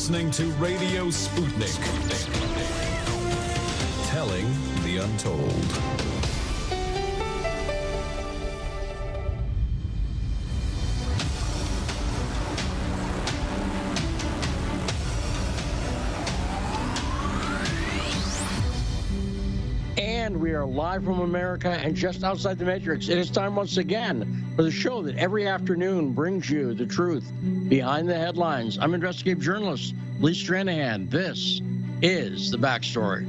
listening to Radio Sputnik. Telling the untold. And we are live from America and just outside the Matrix. It is time once again for the show that every afternoon brings you the truth behind the headlines. I'm investigative journalist Lee Stranahan. This is The Backstory.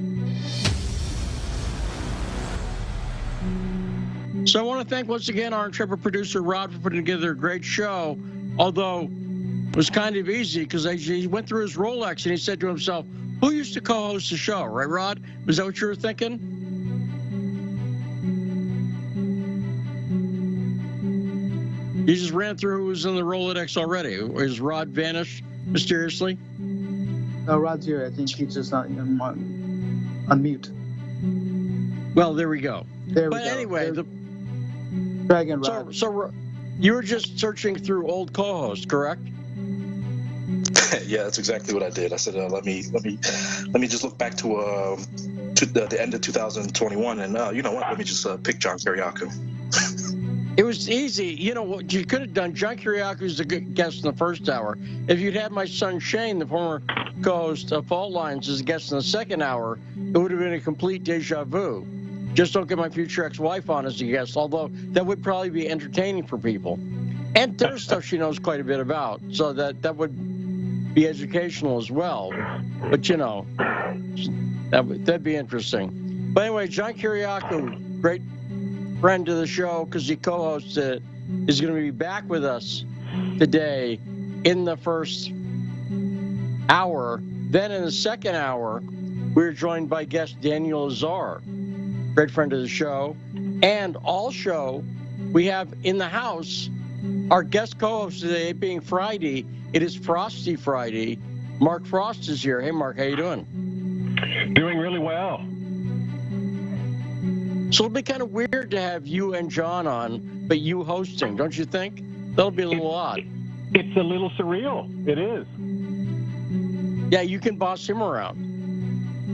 So I want to thank once again our intrepid producer Rod for putting together a great show, although it was kind of easy because he went through his Rolex and he said to himself, who used to co-host the show, right, Rod? Was that what you were thinking? You just ran through who was in the Rolodex already. Is Rod vanished mysteriously? No, Rod's here. I think he's just not on mute. Well, there we go. There we but go. anyway, Dragon Rod. So you were just searching through old co-hosts, correct? Yeah, that's exactly what I did. I said, let me just look back to the end of 2021, and you know what? Let me just pick John Kiriakou. It was easy. You know what you could have done? John Kiriakou was a good guest in the first hour. If you'd had my son Shane, the former co-host of Fault Lines, as a guest in the second hour, it would have been a complete deja vu. Just don't get my future ex-wife on as a guest, although that would probably be entertaining for people. And there's stuff she knows quite a bit about, so that would be educational as well. But, you know, that'd be interesting. But anyway, John Kiriakou, great friend to the show because he co-hosts it, is going to be back with us today in the first hour. Then in the second hour, we're joined by guest Daniel Azar, great friend of the show. And all show, we have in the house our guest co-host today, being Friday. It is Frosty Friday. Mark Frost is here. Hey, Mark, how you doing? Doing really well. So it'll be kind of weird to have you and John on, but you hosting, don't you think? That'll be a little odd. It's a little surreal. It is. Yeah, you can boss him around.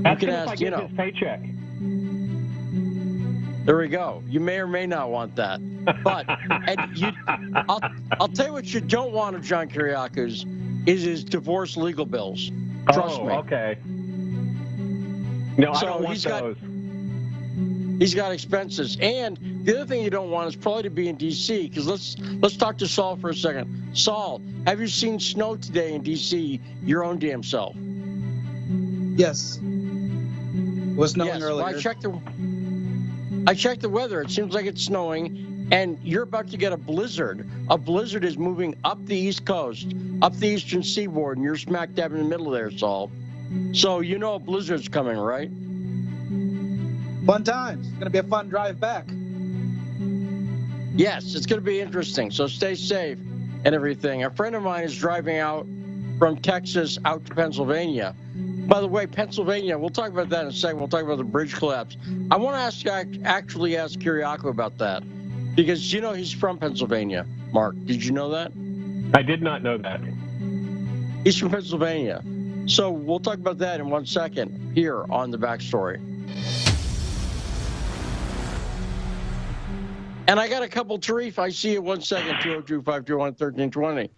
That's you can if I get his paycheck. There we go. You may or may not want that. But and I'll tell you what you don't want of John Kiriakou's is his divorce legal bills. Trust me. Okay. No, so I don't want those. He's got expenses. And the other thing you don't want is probably to be in D.C., because let's talk to Saul for a second. Saul, have you seen snow today in D.C., your own damn self? Yes. It was snowing earlier. Well, I checked the weather. It seems like it's snowing, and you're about to get a blizzard. A blizzard is moving up the East Coast, up the eastern seaboard, and you're smack dab in the middle there, Saul. So you know a blizzard's coming, right? Fun times. It's going to be a fun drive back. Yes, it's going to be interesting. So stay safe and everything. A friend of mine is driving out from Texas out to Pennsylvania. By the way, Pennsylvania, we'll talk about that in a second. We'll talk about the bridge collapse. I want to actually ask Kiriakou about that because, you know, he's from Pennsylvania, Mark. Did you know that? I did not know that. He's from Pennsylvania. So we'll talk about that in 1 second here on The Backstory. And I got a couple, Tarif. I see you 1 second, 202-521-1320.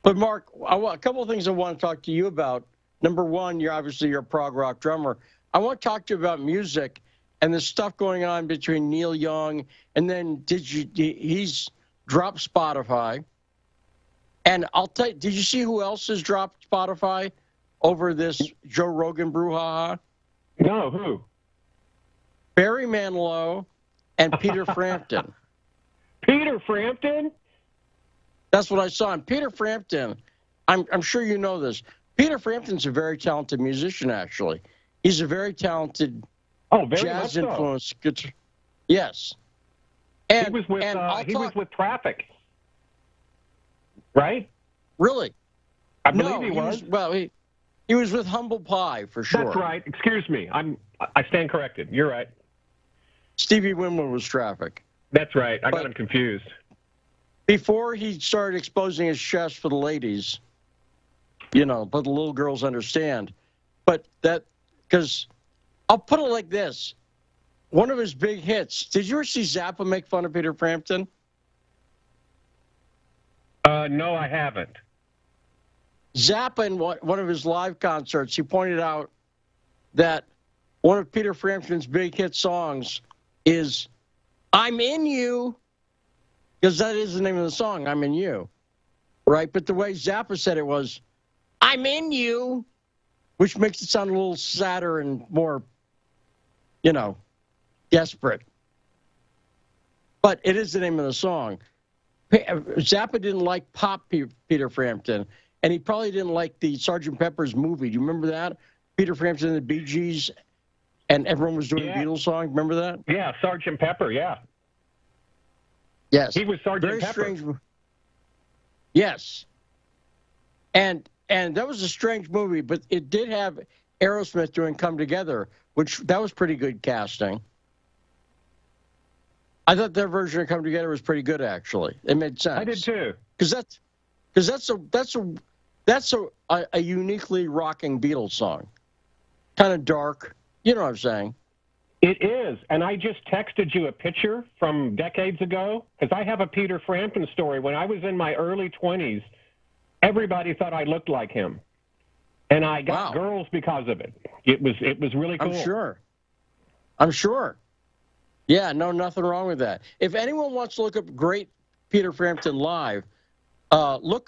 But, Mark, a couple of things I want to talk to you about. Number one, you're a prog rock drummer. I want to talk to you about music and the stuff going on between Neil Young and then he's dropped Spotify. And I'll tell you, did you see who else has dropped Spotify over this Joe Rogan brouhaha? No, who? Barry Manilow and Peter Frampton. Peter Frampton? That's what I saw. And Peter Frampton, I'm sure you know this. Peter Frampton's a very talented musician, actually. He's a very talented jazz-influenced guitar. Yes. And, he was with Traffic, right? Really? I believe he was. Well, he was with Humble Pie, for sure. That's right. Excuse me. I stand corrected. You're right. Stevie Wonder was Traffic. That's right. I got him confused. Before he started exposing his chest for the ladies, but the little girls understand. But because I'll put it like this. One of his big hits, did you ever see Zappa make fun of Peter Frampton? No, I haven't. Zappa, in one of his live concerts, he pointed out that one of Peter Frampton's big hit songs is I'm in You, because that is the name of the song, I'm in You, right? But the way Zappa said it was, I'm in you, which makes it sound a little sadder and more, desperate. But it is the name of the song. Zappa didn't like pop Peter Frampton, and he probably didn't like the Sgt. Pepper's movie. Do you remember that? Peter Frampton and the Bee Gees, and everyone was doing a Beatles song. Remember that? Yeah, Sgt. Pepper, yeah. Yes. He was Sgt. Very Pepper. Strange. Yes. And that was a strange movie, but it did have Aerosmith doing Come Together, that was pretty good casting. I thought their version of Come Together was pretty good, actually. It made sense. I did too. Because that's a uniquely rocking Beatles song. Kind of dark. You know what I'm saying? It is. And I just texted you a picture from decades ago, because I have a Peter Frampton story. When I was in my early 20s, everybody thought I looked like him. And I got girls because of it. It was really cool. I'm sure. Yeah, no, nothing wrong with that. If anyone wants to look up great Peter Frampton live, go to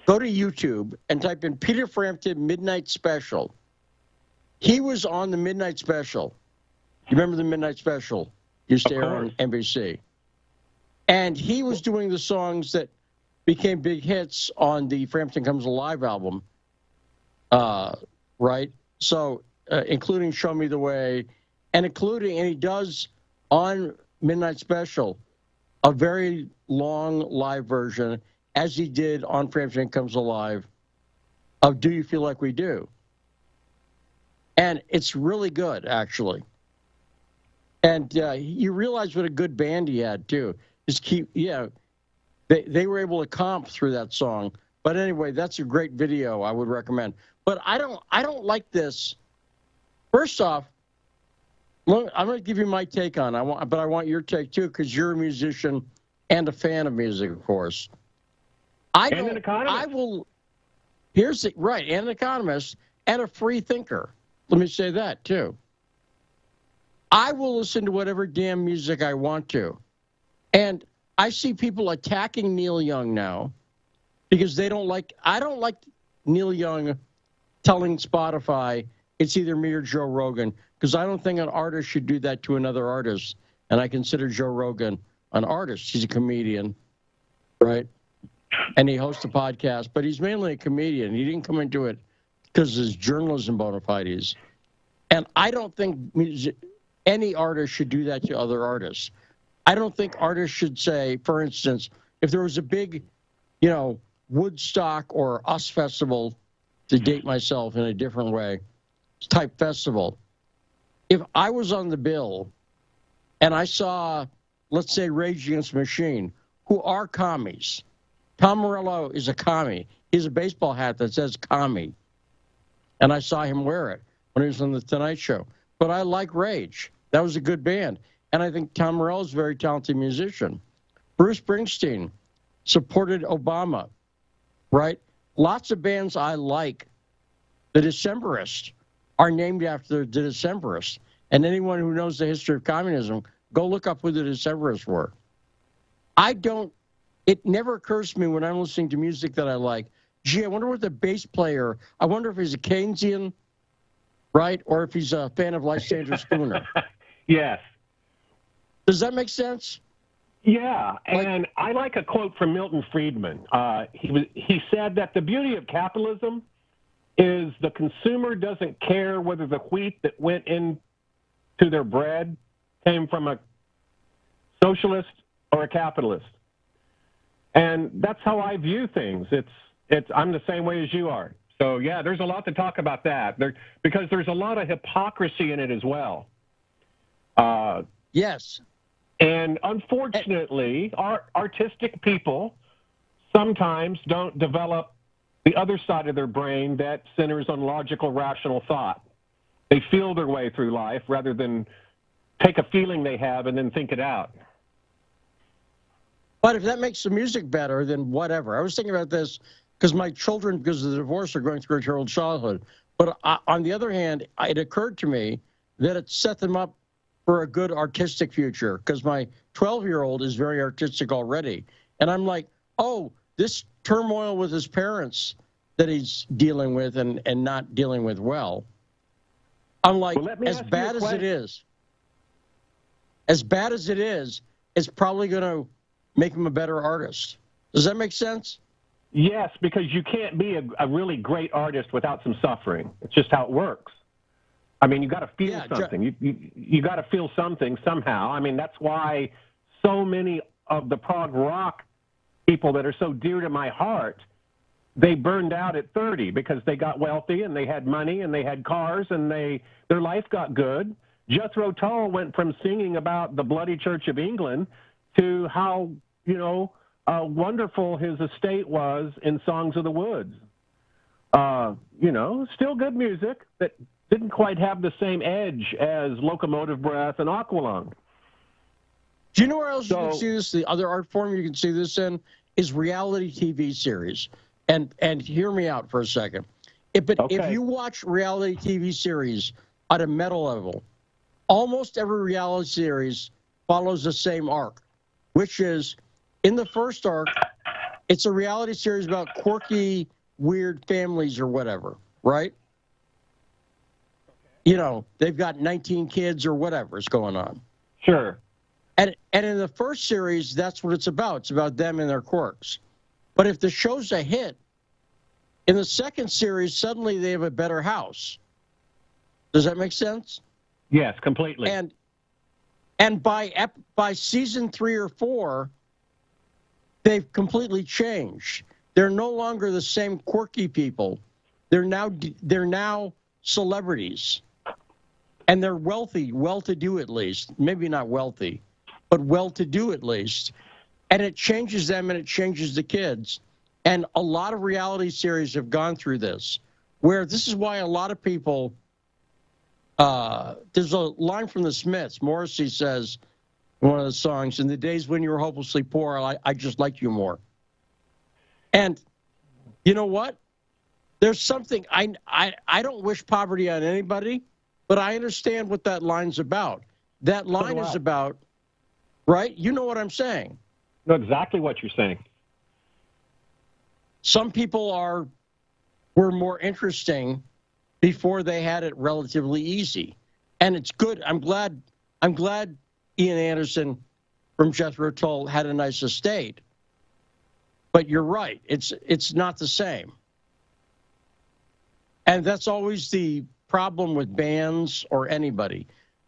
YouTube and type in Peter Frampton Midnight Special. He was on the Midnight Special. You remember the Midnight Special? Used to air on NBC. And he was doing the songs that became big hits on the Frampton Comes Alive album, right? So, including Show Me the Way, and he does on Midnight Special a very long live version, as he did on Frampton Comes Alive, of Do You Feel Like We Do? And it's really good, actually. And you realize what a good band he had, too. They were able to comp through that song. But anyway, that's a great video I would recommend. But I don't like this. First off, I'm going to give you my take on it. But I want your take, too, because you're a musician and a fan of music, of course. And an economist. And an economist and a free thinker. Let me say that, too. I will listen to whatever damn music I want to. And I see people attacking Neil Young now because I don't like Neil Young telling Spotify it's either me or Joe Rogan, because I don't think an artist should do that to another artist. And I consider Joe Rogan an artist. He's a comedian, right? And he hosts a podcast, but he's mainly a comedian. He didn't come into it because of his journalism bona fides. And I don't think any artist should do that to other artists. I don't think artists should say, for instance, if there was a big, Woodstock or US Festival, to date myself in a different way, type festival, if I was on the bill and I saw, let's say, Rage Against the Machine, who are commies. Tom Morello is a commie. He has a baseball hat that says commie. And I saw him wear it when he was on The Tonight Show. But I like Rage. That was a good band. And I think Tom Morello is a very talented musician. Bruce Springsteen supported Obama, right? Lots of bands I like. The Decemberists are named after the Decemberists. And anyone who knows the history of communism, go look up who the Decemberists were. It never occurs to me when I'm listening to music that I like, gee, I wonder what the bass player, I wonder if he's a Keynesian, right? Or if he's a fan of Lysander Spooner. Yes. Does that make sense? Yeah, and I like a quote from Milton Friedman. He said that the beauty of capitalism is the consumer doesn't care whether the wheat that went into their bread came from a socialist or a capitalist. And that's how I view things. I'm the same way as you are. So, yeah, there's a lot to talk about that because there's a lot of hypocrisy in it as well. Yes. And unfortunately, our artistic people sometimes don't develop the other side of their brain that centers on logical, rational thought. They feel their way through life rather than take a feeling they have and then think it out. But if that makes the music better, then whatever. I was thinking about this because my children, because of the divorce, are going through a terrible childhood. But on the other hand, it occurred to me that it set them up for a good artistic future, because my 12-year-old is very artistic already. And I'm like, oh, this turmoil with his parents that he's dealing with and not dealing with well, I'm like, as bad as it is, it's probably going to make him a better artist. Does that make sense? Yes, because you can't be a really great artist without some suffering. It's just how it works. I mean, you got to feel something. You got to feel something somehow. I mean, that's why so many of the prog rock people that are so dear to my heart, they burned out at 30 because they got wealthy and they had money and they had cars and their life got good. Jethro Tull went from singing about the bloody Church of England to how, wonderful his estate was in Songs of the Woods. Still good music that didn't quite have the same edge as Locomotive Breath and Aqualung. Do you know where else you can see this? The other art form you can see this in is reality TV series. And hear me out for a second. If you watch reality TV series at a meta level, almost every reality series follows the same arc, which is, in the first arc, it's a reality series about quirky, weird families or whatever, right? They've got 19 kids or whatever's going on. Sure. And in the first series, that's what it's about. It's about them and their quirks. But if the show's a hit, in the second series, suddenly they have a better house. Does that make sense? Yes, completely. And by season 3 or 4, they've completely changed. They're no longer the same quirky people. They're now celebrities. And they're wealthy, well-to-do at least. Maybe not wealthy, but well-to-do at least. And it changes them and it changes the kids. And a lot of reality series have gone through this, where this is why a lot of people, there's a line from the Smiths. Morrissey says in one of the songs, "In the days when you were hopelessly poor, I just liked you more." And you know what? There's something, I don't wish poverty on anybody, but I understand what that line's about. That line is about, right? You know what I'm saying. I know exactly what you're saying. Some people were more interesting before they had it relatively easy. And it's good. I'm glad Ian Anderson from Jethro Tull had a nice estate. But you're right. It's not the same. And that's always the problem with bands or anybody.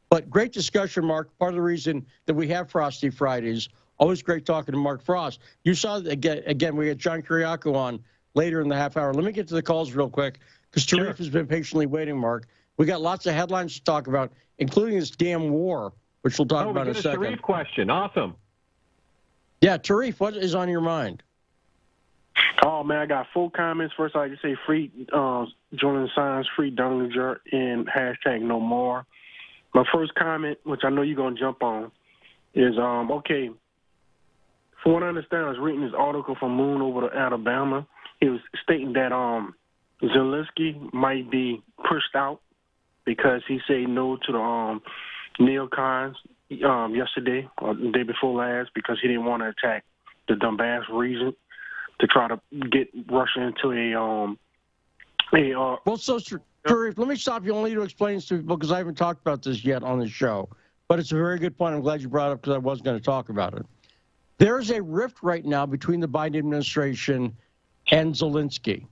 But great discussion, Mark. Part of the reason that we have Frosty Fridays, always great talking to Mark Frost. You saw, again, we had John Kiriakou on later in the half hour. Let me get to the calls real quick, because Tarif has been patiently waiting, Mark. We got lots of headlines to talk about, including this damn war, which we'll talk about in a second. Tarif question. Awesome. Yeah, Tarif, what is on your mind? Oh, man, I got 4 comments. First, I just say free Julian Assange, free Dunninger, and hashtag no more. My first comment, which I know you're going to jump on, is, okay, from what I understand, I was reading this article from Moon over to Alabama. He was stating that Zelensky might be pushed out because he said no to the neocons yesterday or the day before last, because he didn't want to attack the Donbass region to try to get Russia into well, so, Tarif, let me stop you only to explain this to people, because I haven't talked about this yet on the show. But it's a very good point. I'm glad you brought it up, because I was going to talk about it. There's a rift right now between the Biden administration and Zelensky.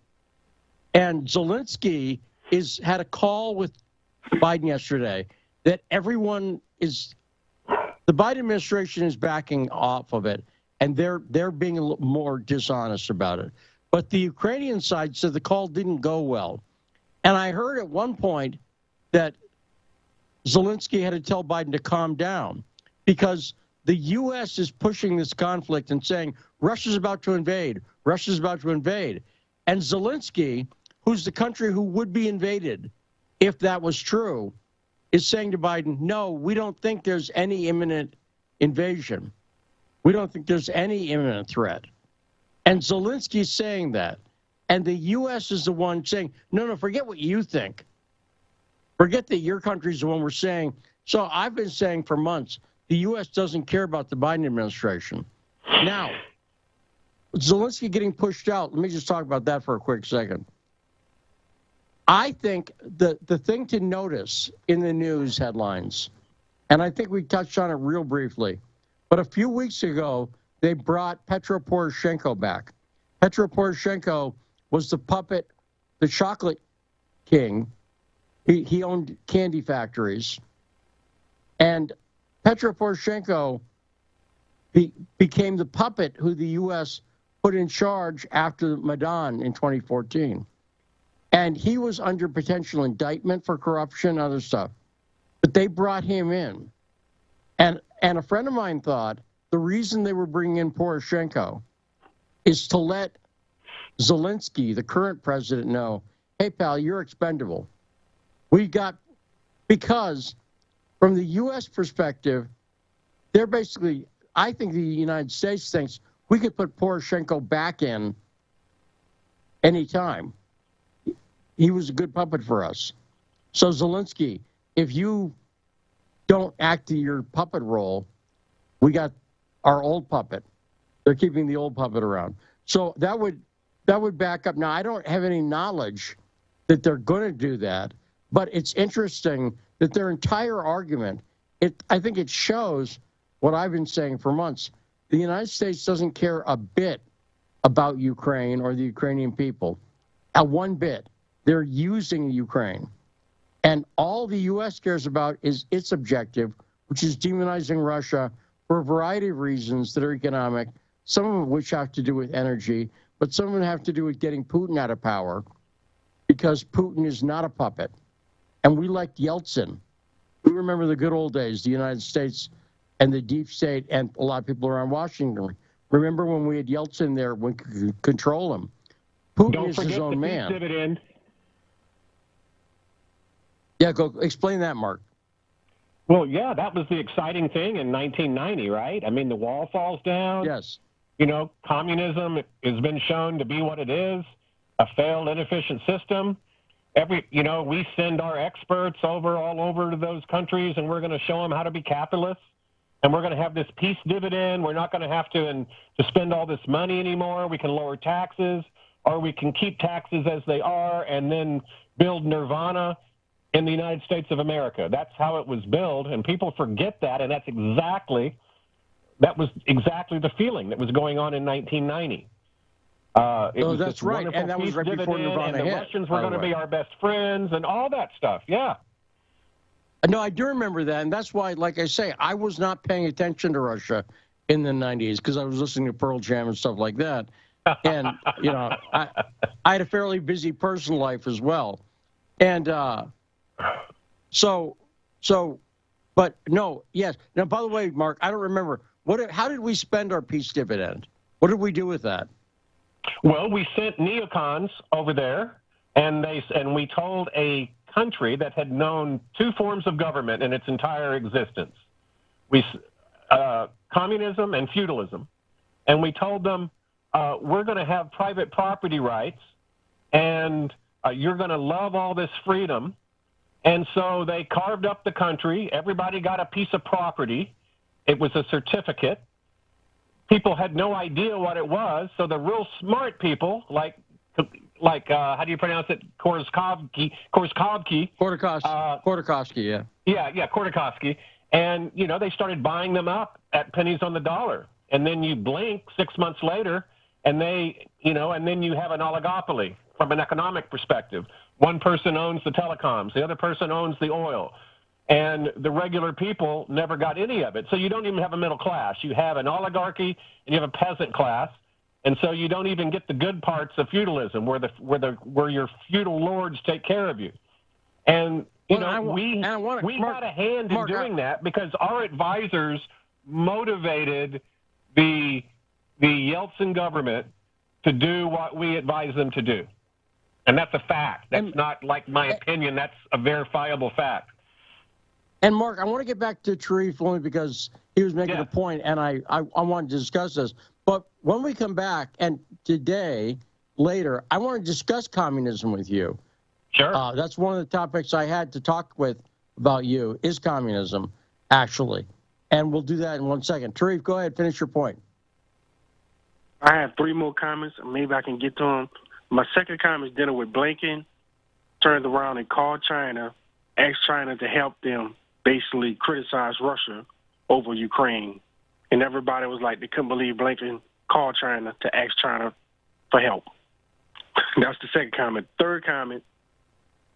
And Zelensky had a call with Biden yesterday that the Biden administration is backing off of it, and they're being a little more dishonest about it. But the Ukrainian side said the call didn't go well. And I heard at one point that Zelensky had to tell Biden to calm down, because the U.S. is pushing this conflict and saying, Russia's about to invade. Russia's about to invade. And Zelensky, who's the country who would be invaded if that was true, is saying to Biden, no, we don't think there's any imminent invasion. We don't think there's any imminent threat. And Zelensky's saying that. And the U.S. is the one saying, no, forget what you think. Forget that your country's the one we're saying. So I've been saying for months, the U.S. doesn't care about the Biden administration. Now, Zelensky getting pushed out, let me just talk about that for a quick second. I think the thing to notice in the news headlines, and I think we touched on it real briefly, but a few weeks ago, they brought Petro Poroshenko back. Petro Poroshenko was the puppet, the chocolate king. He owned candy factories. And Petro Poroshenko became the puppet who the U.S. put in charge after Maidan in 2014. And he was under potential indictment for corruption and other stuff. But they brought him in. And a friend of mine thought the reason they were bringing in Poroshenko is to let Zelensky, the current president, know, hey, pal, you're expendable. Because from the U.S. perspective, they're basically, I think the United States thinks we could put Poroshenko back in anytime. He was a good puppet for us. So Zelensky, if you don't act in your puppet role, we got our old puppet. They're keeping the old puppet around. So that would back up. Now, I don't have any knowledge that they're going to do that, but it's interesting that their entire argument, I think it shows what I've been saying for months. The United States doesn't care a bit about Ukraine or the Ukrainian people. One bit. They're using Ukraine. And all the U.S. cares about is its objective, which is demonizing Russia for a variety of reasons that are economic, some of which have to do with energy, but some of them have to do with getting Putin out of power, because Putin is not a puppet. And we liked Yeltsin. We remember the good old days, the United States and the deep state, and a lot of people around Washington. Remember when we had Yeltsin there, we could control him. Putin is his own man. Dividend. Yeah, go explain that, Mark. Well, yeah, that was the exciting thing in 1990, right? I mean, the wall falls down. Yes. You know, communism has been shown to be what it is, a failed, inefficient system. We send our experts all over to those countries, and we're going to show them how to be capitalists. And we're going to have this peace dividend. We're not going to have to spend all this money anymore. We can lower taxes, or we can keep taxes as they are and then build nirvana in the United States of America. That's how it was built, and people forget that, and that was exactly the feeling that was going on in 1990. That's right, and that was right before Nirvana hit. And the Russians were going to be our best friends and all that stuff, yeah. No, I do remember that, and that's why, like I say, I was not paying attention to Russia in the 90s because I was listening to Pearl Jam and stuff like that. And, I had a fairly busy personal life as well. And but no, yes. Now, by the way, Mark, I don't remember. How did we spend our peace dividend? What did we do with that? Well, we sent neocons over there, and we told a country that had known two forms of government in its entire existence, communism and feudalism, and we told them we're going to have private property rights, and you're going to love all this freedom. And so they carved up the country. Everybody got a piece of property. It was a certificate. People had no idea what it was, so the real smart people, like how do you pronounce it? Koroskovsky, yeah. Yeah, Koroskovsky. And, they started buying them up at pennies on the dollar. And then you blink 6 months later, and then you have an oligopoly from an economic perspective. One person owns the telecoms, the other person owns the oil. And the regular people never got any of it. So you don't even have a middle class. You have an oligarchy and you have a peasant class. And so you don't even get the good parts of feudalism where your feudal lords take care of you. And, we had a hand in doing that because our advisors motivated the Yeltsin government to do what we advise them to do. And that's a fact. That's not like my opinion. That's a verifiable fact. And Mark, I want to get back to Sharif only because he was making a point, and I wanted to discuss this. But when we come back, and today, later, I want to discuss communism with you. Sure. That's one of the topics I had to talk with about you, is communism, actually. And we'll do that in 1 second. Sharif, go ahead, finish your point. I have 3 more comments. Maybe I can get to them. My second comment is dealing with Blinken. Turned around and called China, asked China to help them basically criticize Russia over Ukraine. And everybody was like, they couldn't believe Blinken called China to ask China for help. That's the second comment. Third comment,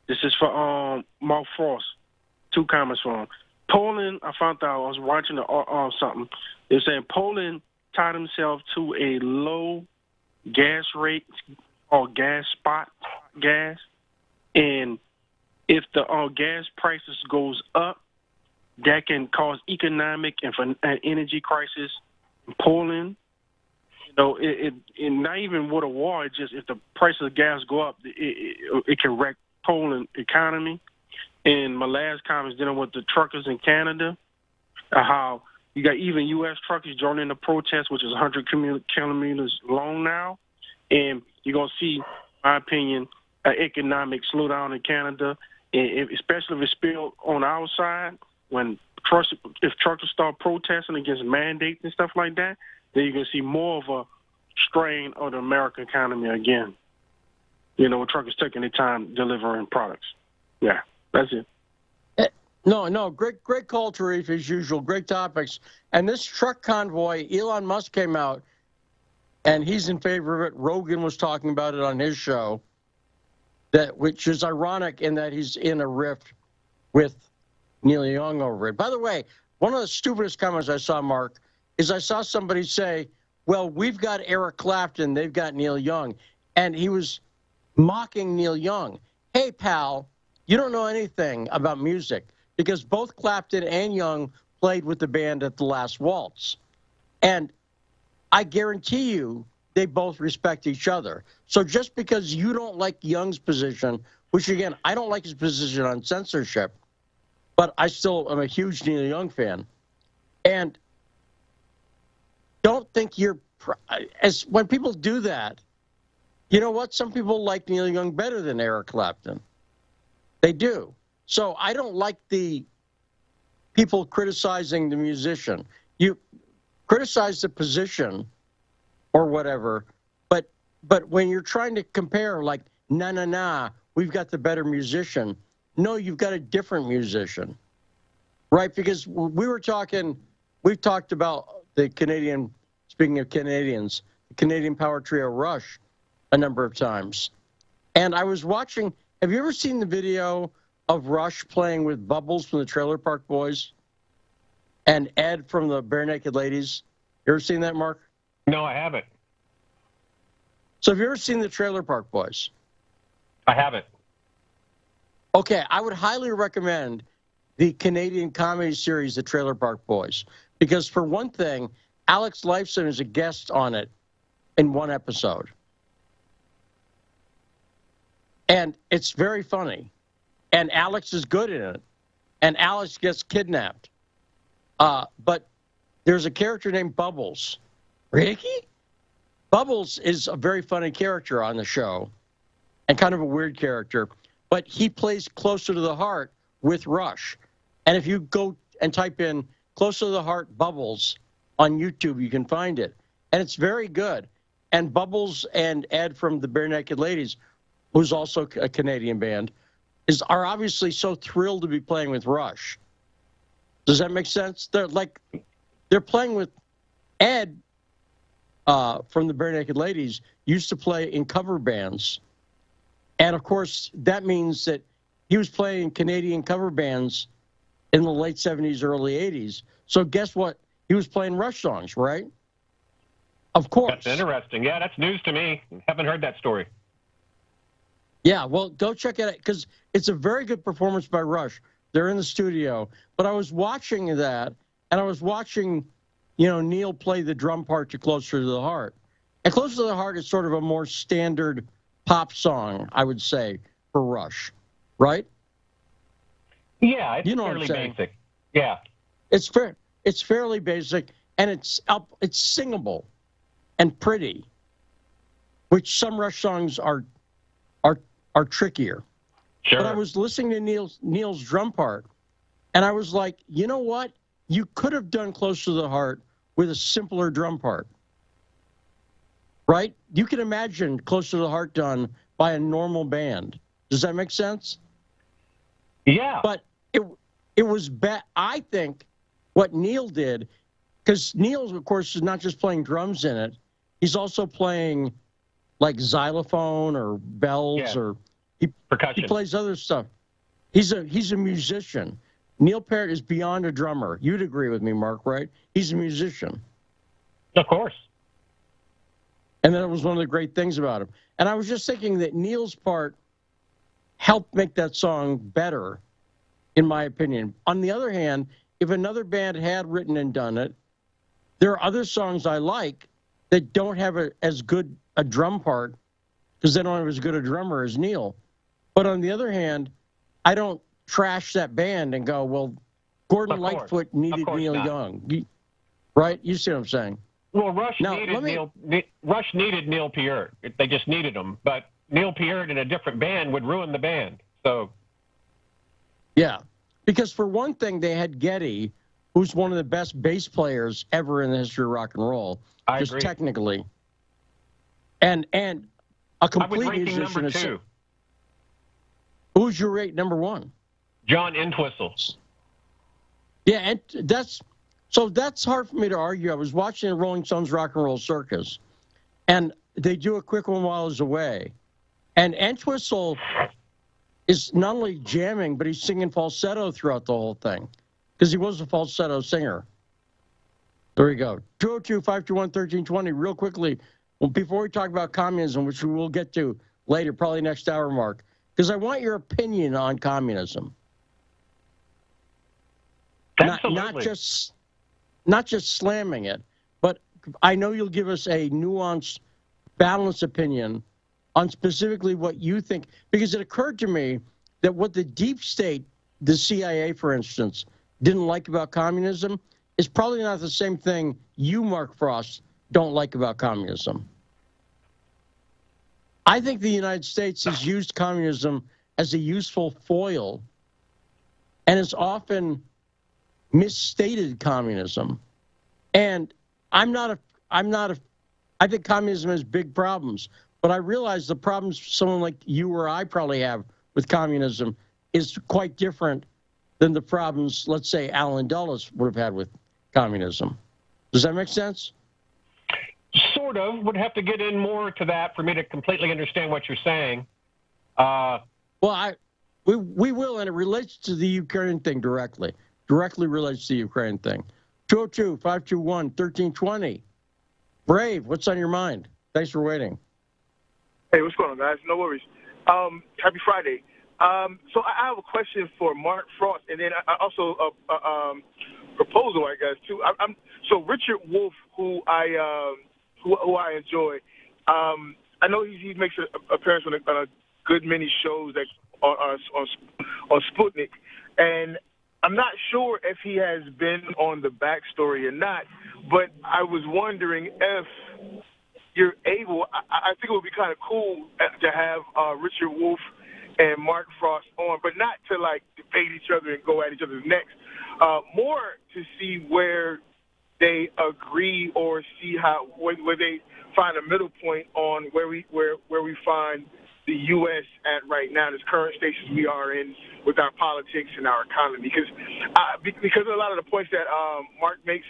this is for Mark Frost. 2 comments for him. Poland, I found out, I was watching something. They said Poland tied himself to a low gas rate or gas spot gas. And if the gas prices goes up, that can cause economic and energy crisis in Poland. You know, it not even with a war. It's just if the price of gas go up, it can wreck Poland economy. And my last comment is dealing with the truckers in Canada, how you got even U.S. truckers joining the protest, which is 100 kilometers long now. And you're going to see, in my opinion, an economic slowdown in Canada, especially if it's spilled on our side. If truckers start protesting against mandates and stuff like that, then you're going to see more of a strain on the American economy again. You know, with truckers taking their time delivering products. Yeah, that's it. No, great call, Sharif, as usual. Great topics. And this truck convoy, Elon Musk came out, and he's in favor of it. Rogan was talking about it on his show, which is ironic in that he's in a rift with Neil Young over it. By the way, one of the stupidest comments I saw, Mark, is I saw somebody say, well, we've got Eric Clapton, they've got Neil Young. And he was mocking Neil Young. Hey, pal, you don't know anything about music because both Clapton and Young played with the band at the Last Waltz. And I guarantee you they both respect each other. So just because you don't like Young's position, which, again, I don't like his position on censorship, but I still am a huge Neil Young fan. And don't think when people do that, you know what? Some people like Neil Young better than Eric Clapton. They do. So I don't like the people criticizing the musician. You criticize the position or whatever, but when you're trying to compare, like, nah, we've got the better musician. No, you've got a different musician, right? Because we've talked about the Canadian, speaking of Canadians, the Canadian power trio Rush a number of times. And I was watching, have you ever seen the video of Rush playing with Bubbles from the Trailer Park Boys and Ed from the Bare Naked Ladies? You ever seen that, Mark? No, I haven't. So have you ever seen the Trailer Park Boys? I haven't. Okay, I would highly recommend the Canadian comedy series, The Trailer Park Boys, because for one thing, Alex Lifeson is a guest on it in one episode. And it's very funny. And Alex is good in it. And Alex gets kidnapped. But there's a character named Bubbles. Ricky? Bubbles is a very funny character on the show and kind of a weird character. But he plays Closer to the Heart with Rush. And if you go and type in Closer to the Heart Bubbles on YouTube, you can find it. And it's very good. And Bubbles and Ed from the Bare Naked Ladies, who's also a Canadian band, are obviously so thrilled to be playing with Rush. Does that make sense? They're playing with Ed from the Bare Naked Ladies, used to play in cover bands. And, of course, that means that he was playing Canadian cover bands in the late 70s, early 80s. So guess what? He was playing Rush songs, right? Of course. That's interesting. Yeah, that's news to me. Haven't heard that story. Yeah, well, go check it out because it's a very good performance by Rush. They're in the studio. But I was watching that, and I was watching, Neil play the drum part to Closer to the Heart. And Close to the Heart is sort of a more standard pop song, I would say, for Rush, right? Yeah, it's You know what I'm fairly saying. basic. Yeah. It's fairly basic, and it's singable and pretty, which some Rush songs are trickier. Sure. But I was listening to Neil's drum part, and I was like, you know what? You could have done Close to the Heart with a simpler drum part, right? You can imagine Close to the Heart done by a normal band. Does that make sense? Yeah. But it was bad. I think what Neil did, because Neil, of course, is not just playing drums in it. He's also playing like xylophone or bells, or percussion. He plays other stuff. He's a musician. Neil Peart is beyond a drummer. You'd agree with me, Mark, right? He's a musician. Of course. And that was one of the great things about him. And I was just thinking that Neil's part helped make that song better, in my opinion. On the other hand, if another band had written and done it, there are other songs I like that don't have as good a drum part because they don't have as good a drummer as Neil. But on the other hand, I don't trash that band and go, well, Gordon Lightfoot needed Neil Young. Right? You see what I'm saying? Well, Rush needed Neil Peart. They just needed him. But Neil Peart in a different band would ruin the band. So, yeah. Because for one thing, they had Geddy, who's one of the best bass players ever in the history of rock and roll. I just agree. Technically. And a complete I would rank musician. number 2. Who's your rate number 1? John Entwistle. Yeah, and that's hard for me to argue. I was watching the Rolling Stones Rock and Roll Circus, and they do a quick one while I was away. And Entwistle is not only jamming, but he's singing falsetto throughout the whole thing because he was a falsetto singer. There you go. 202-521-1320. Real quickly, before we talk about communism, which we will get to later, probably next hour, Mark, because I want your opinion on communism. Absolutely. Not just slamming it, but I know you'll give us a nuanced, balanced opinion on specifically what you think, because it occurred to me that what the deep state, the CIA, for instance, didn't like about communism is probably not the same thing you, Mark Frost, don't like about communism. I think the United States has used communism as a useful foil, and it's often misstated communism. And I think communism has big problems, but I realize the problems someone like you or I probably have with communism is quite different than the problems, let's say, Alan Dulles would have had with communism. Does that make sense? Sort of. Would have to get in more to that for me to completely understand what you're saying. Well, we will, and it relates to the Ukraine thing directly. Directly relates to the Ukraine thing. 202-521-1320. Brave, what's on your mind? Thanks for waiting. Hey, what's going on, guys? No worries. Happy Friday. So I have a question for Mark Frost, and then also a proposal, I guess, too. So Richard Wolff, who I enjoy, I know he makes an appearance on a good many shows that on Sputnik, and I'm not sure if he has been on the backstory or not, but I was wondering if you're able. I think it would be kind of cool to have Richard Wolff and Mark Frost on, but not to like debate each other and go at each other's necks. More to see where they agree or see where they find a middle point on where we find the U.S. at right now, this current stations we are in with our politics and our economy. Because of a lot of the points that Mark makes,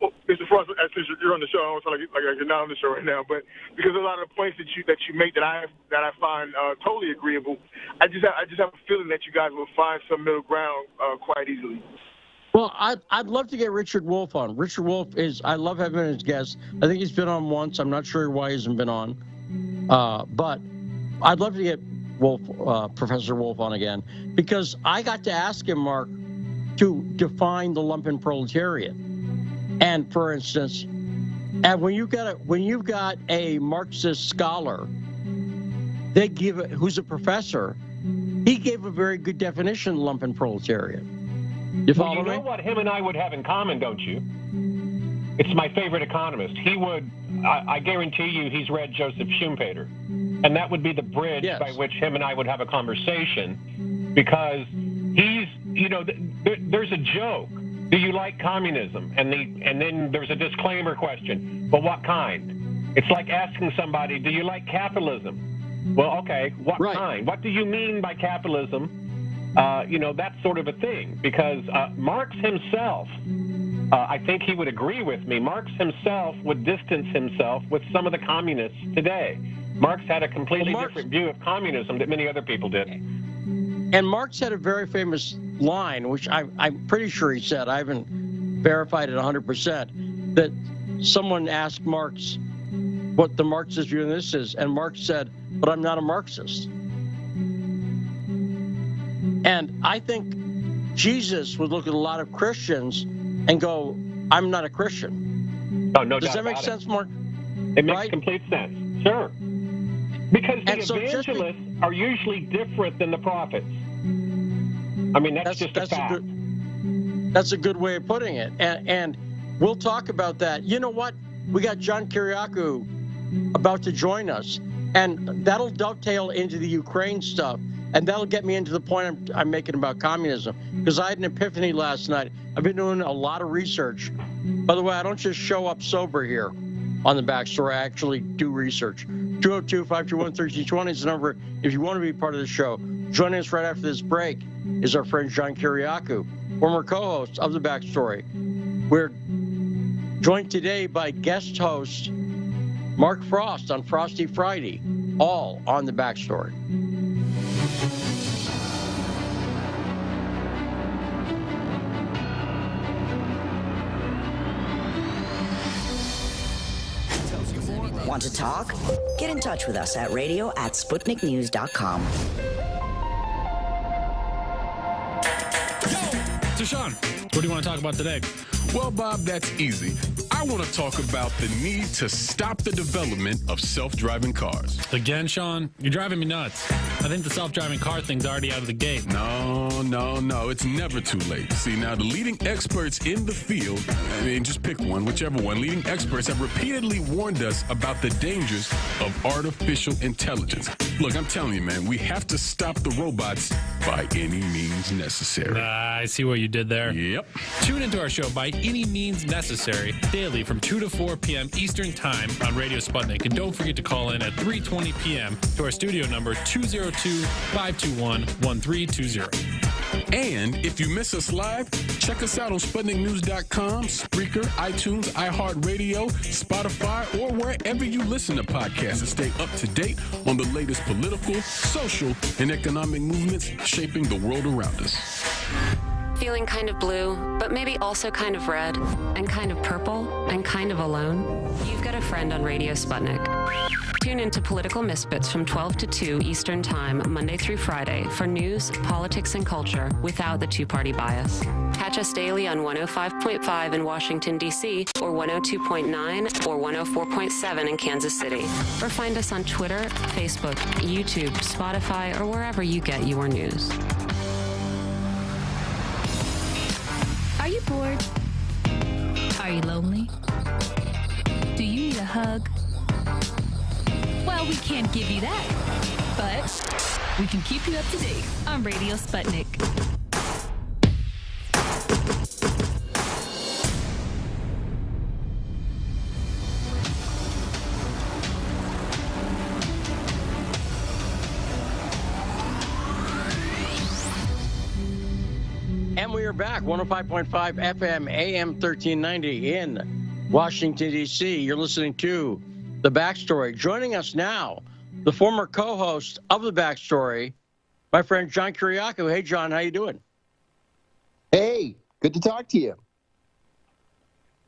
well, Mr. Frost, since you're on the show, I don't sound like you're not on the show right now, but because of a lot of the points that you make that I find totally agreeable, I just have a feeling that you guys will find some middle ground quite easily. Well, I'd love to get Richard Wolff on. Richard Wolff I love having him as guest. I think he's been on once. I'm not sure why he hasn't been on. But I'd love to get Professor Wolff on again, because I got to ask him, Mark, to define the lumpen proletariat. And for instance, And when you've got a Marxist scholar, who's a professor, he gave a very good definition of lumpenproletariat. You follow you me? know what him and I would have in common, don't you? It's my favorite economist. He would, I guarantee you, he's read Joseph Schumpeter. And that would be the bridge by which him and I would have a conversation, because he's, there's a joke. Do you like communism? And then there's a disclaimer question. But what kind? It's like asking somebody, do you like capitalism? Well, okay, what kind? What do you mean by capitalism? That sort of a thing. Because Marx himself, I think he would agree with me, Marx himself would distance himself with some of the communists today. Marx had a completely different view of communism that many other people did. And Marx had a very famous line, which I'm pretty sure he said, I haven't verified it 100%, that someone asked Marx what the Marxist view of this is, and Marx said, but I'm not a Marxist. And I think Jesus would look at a lot of Christians and go, I'm not a Christian. Oh, no doubt. Does that make sense, Mark? It makes complete sense. Sure. Because the evangelists are usually different than the prophets. I mean, that's just a fact. That's a good way of putting it. And we'll talk about that. You know what? We got John Kiriakou about to join us, and that'll dovetail into the Ukraine stuff, and that'll get me into the point I'm making about communism, because I had an epiphany last night. I've been doing a lot of research. By the way, I don't just show up sober here on the Backstory. I actually do research. 202-521-1320 is the number if you want to be part of the show. Joining us right after this break is our friend John Kiriakou, former co-host of the Backstory. We're joined today by guest host Mark Frost on Frosty Friday, all on the Backstory. Want to talk? Get in touch with us at radio@sputniknews.com. So, Sean, what do you want to talk about today? Well, Bob, that's easy. I want to talk about the need to stop the development of self-driving cars. Again, Sean? You're driving me nuts. I think the self-driving car thing's already out of the gate. No. It's never too late. See, now the leading experts in the field, just pick one, whichever one, leading experts have repeatedly warned us about the dangers of artificial intelligence. Look, I'm telling you, man, we have to stop the robots by any means necessary. I see what you did there. Yep. Tune into our show By Any Means Necessary daily from 2 to 4 p.m. Eastern Time on Radio Sputnik. And don't forget to call in at 3:20 p.m. to our studio number 202-521-1320. And if you miss us live, check us out on SputnikNews.com, Spreaker, iTunes, iHeartRadio, Spotify, or wherever you listen to podcasts, and stay up to date on the latest political, social, and economic movements shaping the world around us. Feeling kind of blue, but maybe also kind of red, and kind of purple, and kind of alone? You've got a friend on Radio Sputnik. Tune into Political Misfits from 12 to 2 Eastern Time, Monday through Friday, for news, politics, and culture without the two-party bias. Catch us daily on 105.5 in Washington, D.C., or 102.9 or 104.7 in Kansas City. Or find us on Twitter, Facebook, YouTube, Spotify, or wherever you get your news. Are you bored? Are you lonely? Do you need a hug? Well, we can't give you that, but we can keep you up to date on Radio Sputnik. And we are back, 105.5 FM, AM 1390 in Washington, D.C. You're listening to The Backstory. Joining us now, the former co-host of The Backstory, my friend John Kiriakou. Hey, John, how you doing? Hey, good to talk to you.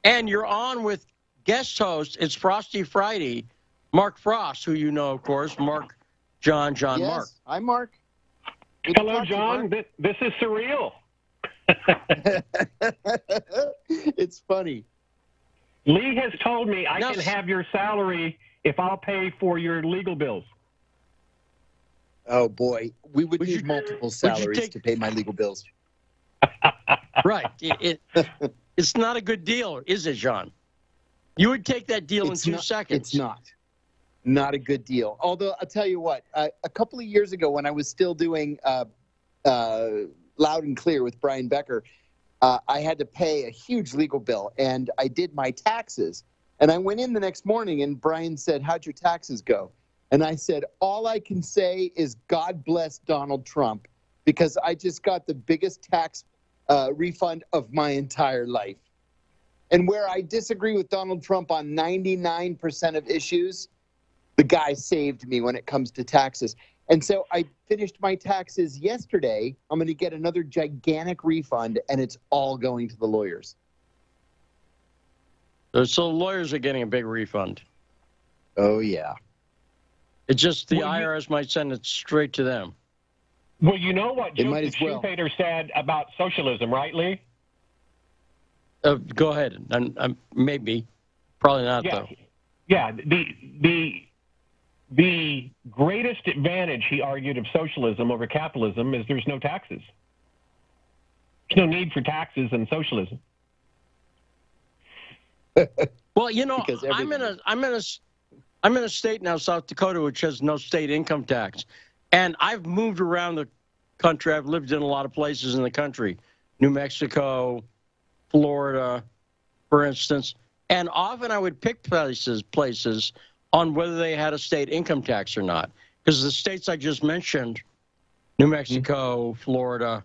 And you're on with guest host, it's Frosty Friday, Mark Frost, who you know, of course, Mark, John, yes, Mark. I'm Mark. Good Hello, John. This is surreal. It's funny. Lee has told me I can have your salary if I'll pay for your legal bills. Oh boy, we would need multiple salaries to pay my legal bills. Right. It's not a good deal, is it, John? You would take that deal in 2 seconds. It's not a good deal. Although I'll tell you what, a couple of years ago when I was still doing Loud and Clear with Brian Becker, I had to pay a huge legal bill, and I did my taxes. And I went in the next morning, and Brian said, "How'd your taxes go?" And I said, "All I can say is God bless Donald Trump, because I just got the biggest tax refund of my entire life." And where I disagree with Donald Trump on 99% of issues, the guy saved me when it comes to taxes. And so I finished my taxes yesterday. I'm going to get another gigantic refund, and it's all going to the lawyers. So lawyers are getting a big refund. Oh, yeah. It's just the IRS might send it straight to them. Well, you know what Joseph Schumpeter said about socialism, right, Lee? Go ahead. Maybe. Probably not, though. Yeah. The greatest advantage, he argued, of socialism over capitalism is there's no taxes. There's no need for taxes in socialism. Well, you know, I'm in a state now, South Dakota, which has no state income tax. And I've moved around the country. I've lived in a lot of places in the country. New Mexico, Florida, for instance. And often I would pick places on whether they had a state income tax or not. Because the states I just mentioned, New Mexico, Florida,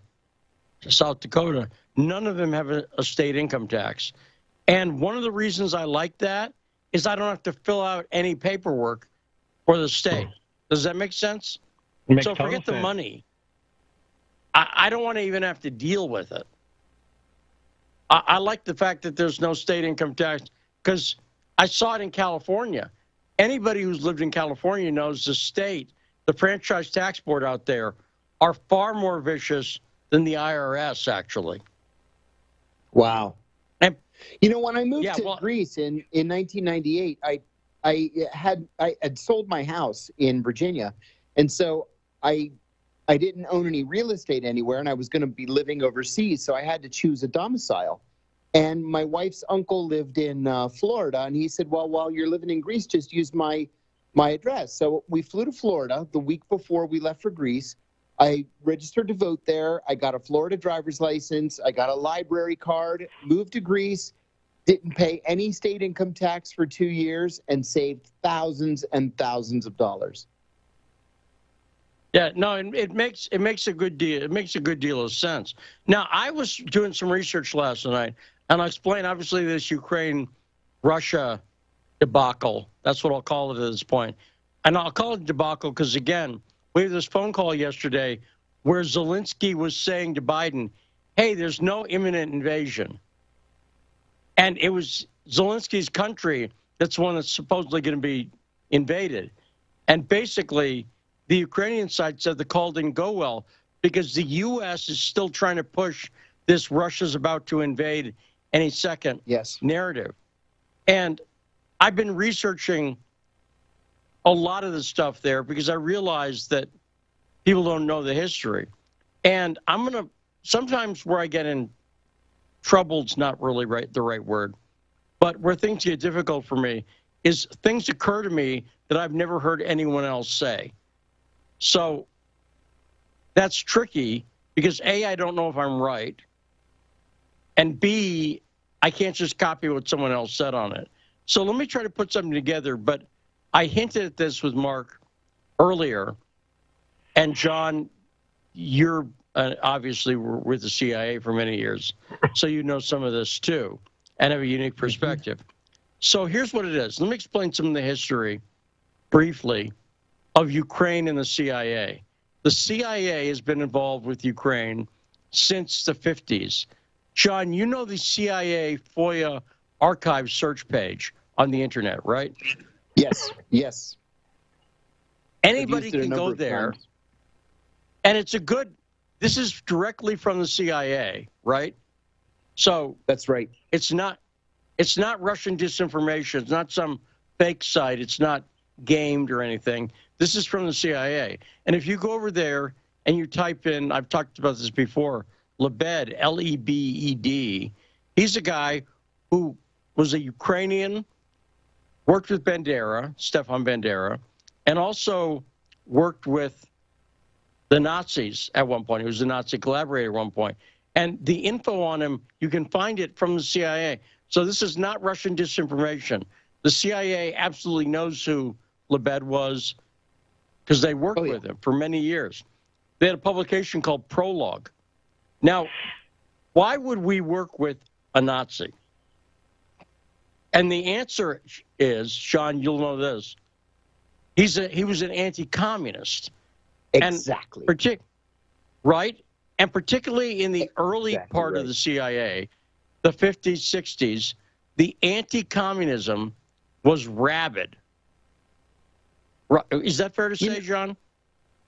South Dakota, none of them have a state income tax. And one of the reasons I like that is I don't have to fill out any paperwork for the state. Does that make sense? So forget the money. I don't want to even have to deal with it. I like the fact that there's no state income tax because I saw it in California. Anybody who's lived in California knows the state, the franchise tax board out there, are far more vicious than the IRS, actually. Wow. And, you know, when I moved to Greece in 1998, I had sold my house in Virginia, and so I didn't own any real estate anywhere, and I was going to be living overseas, so I had to choose a domicile. And my wife's uncle lived in Florida, and he said, well, while you're living in Greece, just use my address. So we flew to Florida the week before we left for Greece. I registered to vote there. I got a Florida driver's license. I got a library card, moved to Greece, didn't pay any state income tax for 2 years, and saved thousands and thousands of dollars. Yeah, no, it makes a good deal. It makes a good deal of sense. Now, I was doing some research last night, and I explained, obviously, this Ukraine-Russia debacle. That's what I'll call it at this point. And I'll call it debacle because, again, we had this phone call yesterday where Zelensky was saying to Biden, hey, there's no imminent invasion. And it was Zelensky's country that's one that's supposedly going to be invaded. And basically, the Ukrainian side said the call didn't go well because the U.S. is still trying to push this Russia's about to invade any second narrative. And I've been researching a lot of the stuff there because I realized that people don't know the history. And I'm going to, sometimes where I get in trouble's not really the right word, but where things get difficult for me is things occur to me that I've never heard anyone else say. So that's tricky because A, I don't know if I'm right, and B, I can't just copy what someone else said on it. So let me try to put something together, but I hinted at this with Mark earlier, and John, you're obviously were with the CIA for many years, so you know some of this too, and have a unique perspective. So here's what it is. Let me explain some of the history briefly of Ukraine and the CIA. The CIA has been involved with Ukraine since the 50s. John, you know the CIA FOIA archive search page on the internet, right? Yes, yes. Anybody can go there. And it's a good, this is directly from the CIA, right? So that's right. It's not It's not Russian disinformation. It's not some fake site. It's not gamed or anything. This is from the CIA. And if you go over there and you type in, I've talked about this before, Lebed, L-E-B-E-D, he's a guy who was a Ukrainian, worked with Bandera, Stefan Bandera, and also worked with the Nazis at one point. He was a Nazi collaborator at one point. And the info on him, you can find it from the CIA. So this is not Russian disinformation. The CIA absolutely knows who Lebed was because they worked with him for many years. They had a publication called Prologue. Now, why would we work with a Nazi? And the answer is, Sean, you'll know this. He was an anti-communist. Exactly. And right? And particularly in the early part of the CIA, the 50s, 60s, the anti-communism was rabid. Is that fair to say, John?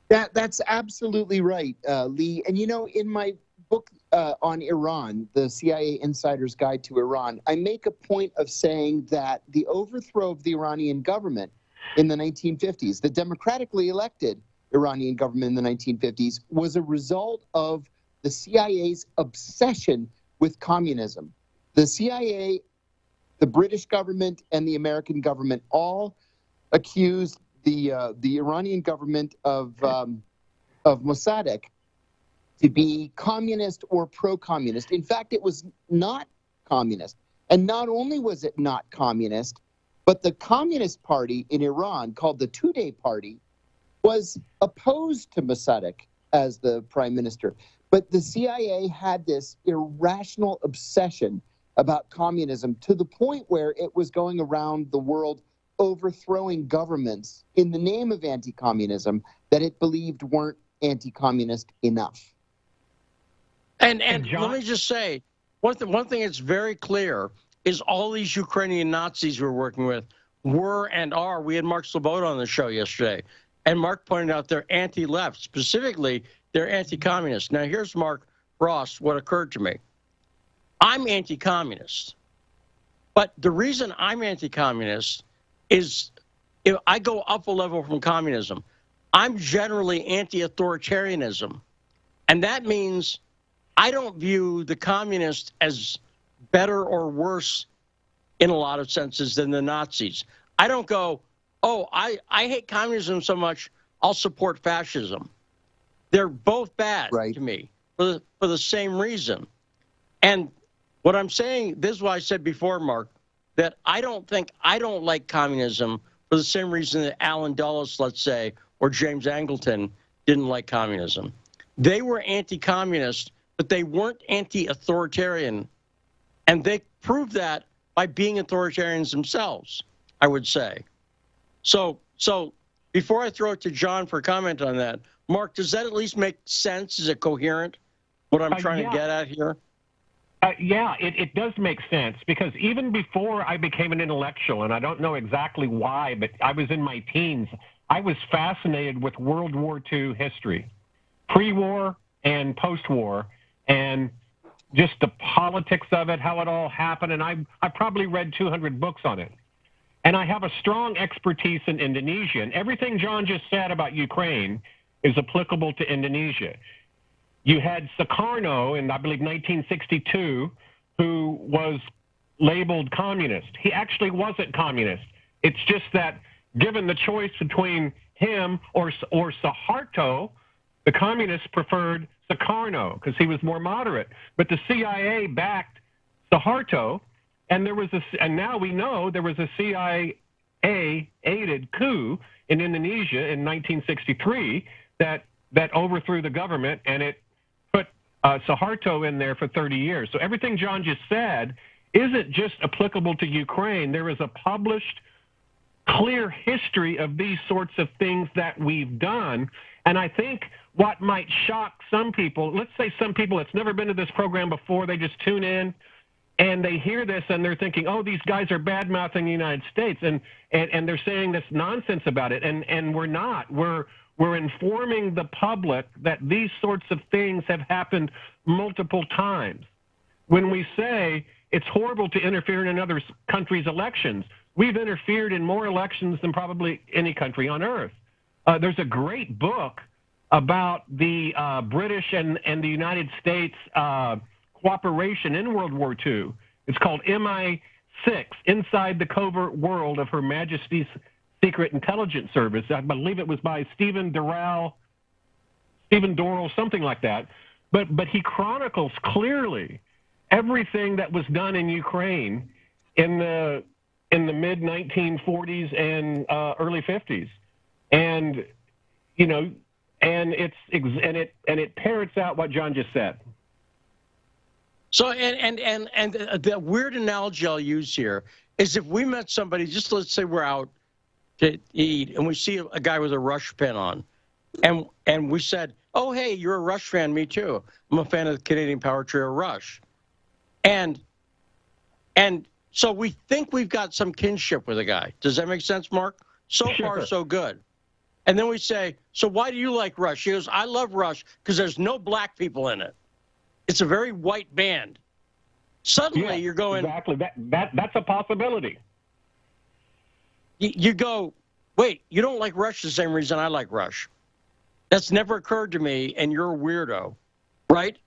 That's absolutely right, Lee. And, you know, in my book on Iran, the CIA Insider's Guide to Iran, I make a point of saying that the overthrow of the Iranian government in the 1950s, the democratically elected Iranian government in the 1950s, was a result of the CIA's obsession with communism. The CIA, the British government, and the American government all accused the Iranian government of Mossadegh to be communist or pro-communist. In fact, it was not communist. And not only was it not communist, but the Communist Party in Iran, called the Tudeh Party, was opposed to Mossadegh as the prime minister. But the CIA had this irrational obsession about communism to the point where it was going around the world overthrowing governments in the name of anti-communism that it believed weren't anti-communist enough. And let me just say, one thing that's very clear is all these Ukrainian Nazis we're working with were and are. We had Mark Sloboda on the show yesterday, and Mark pointed out they're anti-left. Specifically, they're anti-communist. Now, here's Mark Ross, what occurred to me. I'm anti-communist, but the reason I'm anti-communist is if I go up a level from communism, I'm generally anti-authoritarianism, and that means I don't view the communists as better or worse in a lot of senses than the Nazis. I don't go, oh, I hate communism so much, I'll support fascism. They're both bad to me for the same reason. And what I'm saying, this is what I said before, Mark, that I don't like communism for the same reason that Alan Dulles, let's say, or James Angleton didn't like communism. They were anti-communist, but they weren't anti-authoritarian. And they proved that by being authoritarians themselves, I would say. So before I throw it to John for a comment on that, Mark, does that at least make sense? Is it coherent, what I'm trying to get at here? Yeah, it does make sense, because even before I became an intellectual, and I don't know exactly why, but I was in my teens, I was fascinated with World War II history, pre-war and post-war, and just the politics of it, how it all happened, and I probably read 200 books on it. And I have a strong expertise in Indonesia, and everything John just said about Ukraine is applicable to Indonesia. You had Sukarno in, I believe, 1962, who was labeled communist. He actually wasn't communist. It's just that given the choice between him or Suharto, the communists preferred Sukarno because he was more moderate. But the CIA backed Suharto, and and now we know there was a CIA-aided coup in Indonesia in 1963 that overthrew the government, and it put Suharto in there for 30 years. So everything John just said isn't just applicable to Ukraine. There is a published, clear history of these sorts of things that we've done. And I think what might shock some people, let's say some people that's never been to this program before, they just tune in and they hear this and they're thinking, oh, these guys are bad-mouthing the United States, and they're saying this nonsense about it. And we're not. We're informing the public that these sorts of things have happened multiple times. When we say it's horrible to interfere in another country's elections. We've interfered in more elections than probably any country on earth. There's a great book about the British and the United States cooperation in World War II. It's called MI6, Inside the Covert World of Her Majesty's Secret Intelligence Service. I believe it was by Stephen Dorrell, something like that. But he chronicles clearly everything that was done in Ukraine in the mid 1940s and early 50s, and you know, and it parrots out what John just said. So and the weird analogy I'll use here is if we met somebody, just let's say we're out to eat and we see a guy with a Rush pin on, and we said, "Oh, hey, you're a Rush fan, me too. I'm a fan of the Canadian power trio Rush," and so we think we've got some kinship with a guy. Does that make sense, Mark? So far, so good. And then we say, "So why do you like Rush?" He goes, "I love Rush because there's no black people in it. It's a very white band." Suddenly, you're going, exactly. That's a possibility. You go, wait, you don't like Rush the same reason I like Rush. That's never occurred to me, and you're a weirdo, right?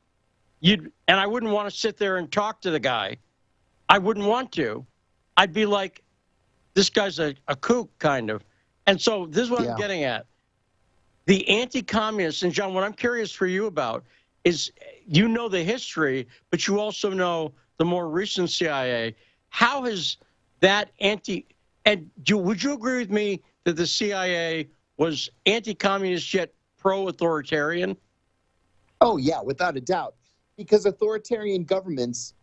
And I wouldn't want to sit there and talk to the guy. I wouldn't want to. I'd be like, this guy's a kook, kind of. And so this is what I'm getting at. The anti-communists, and John, what I'm curious for you about is, you know the history, but you also know the more recent CIA. How has that would you agree with me that the CIA was anti-communist yet pro-authoritarian? Oh, yeah, without a doubt. Because authoritarian governments,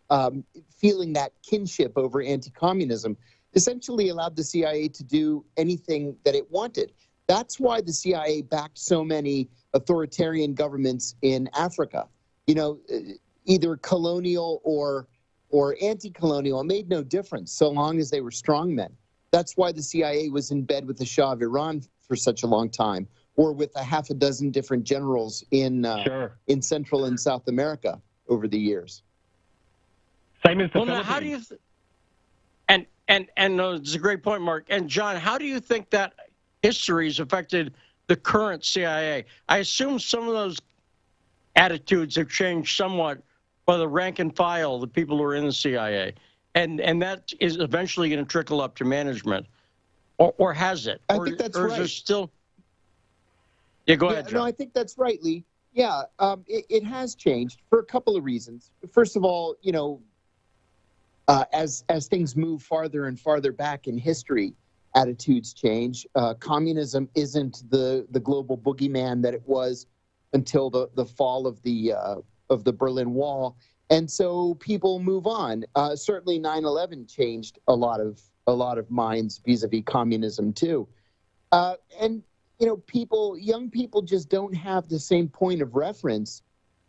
feeling that kinship over anti-communism, essentially allowed the CIA to do anything that it wanted. That's why the CIA backed so many authoritarian governments in Africa. You know, either colonial or anti-colonial, it made no difference so long as they were strongmen. That's why the CIA was in bed with the Shah of Iran for such a long time, or with a half a dozen different generals in Central and South America over the years. Same as the Philippines. Now, how do you? It's a great point, Mark. And John, how do you think that history has affected the current CIA? I assume some of those attitudes have changed somewhat by the rank and file, the people who are in the CIA. And that is eventually going to trickle up to management. Or has it? I think that's right. Or is there still... Yeah, go ahead, John. No, I think that's right, Lee. Yeah, it has changed for a couple of reasons. First of all, you know, as things move farther and farther back in history, attitudes change. Communism isn't the global boogeyman that it was until the fall of the Berlin Wall, and so people move on. Certainly, 9/11 changed a lot of minds vis-a-vis communism too, and you know, young people just don't have the same point of reference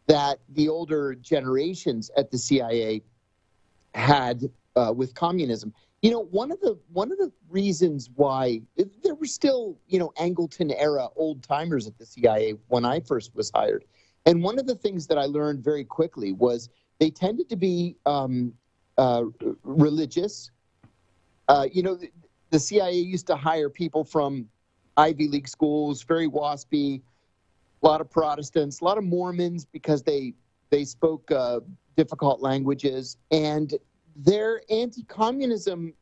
that the older generations at the CIA had with communism. You know, one of the reasons why there were still, you know, Angleton era old timers at the CIA when I first was hired, and one of the things that I learned very quickly was they tended to be religious. You know, the CIA used to hire people from Ivy League schools, very waspy, a lot of Protestants, a lot of Mormons because they spoke difficult languages, and their anti-communism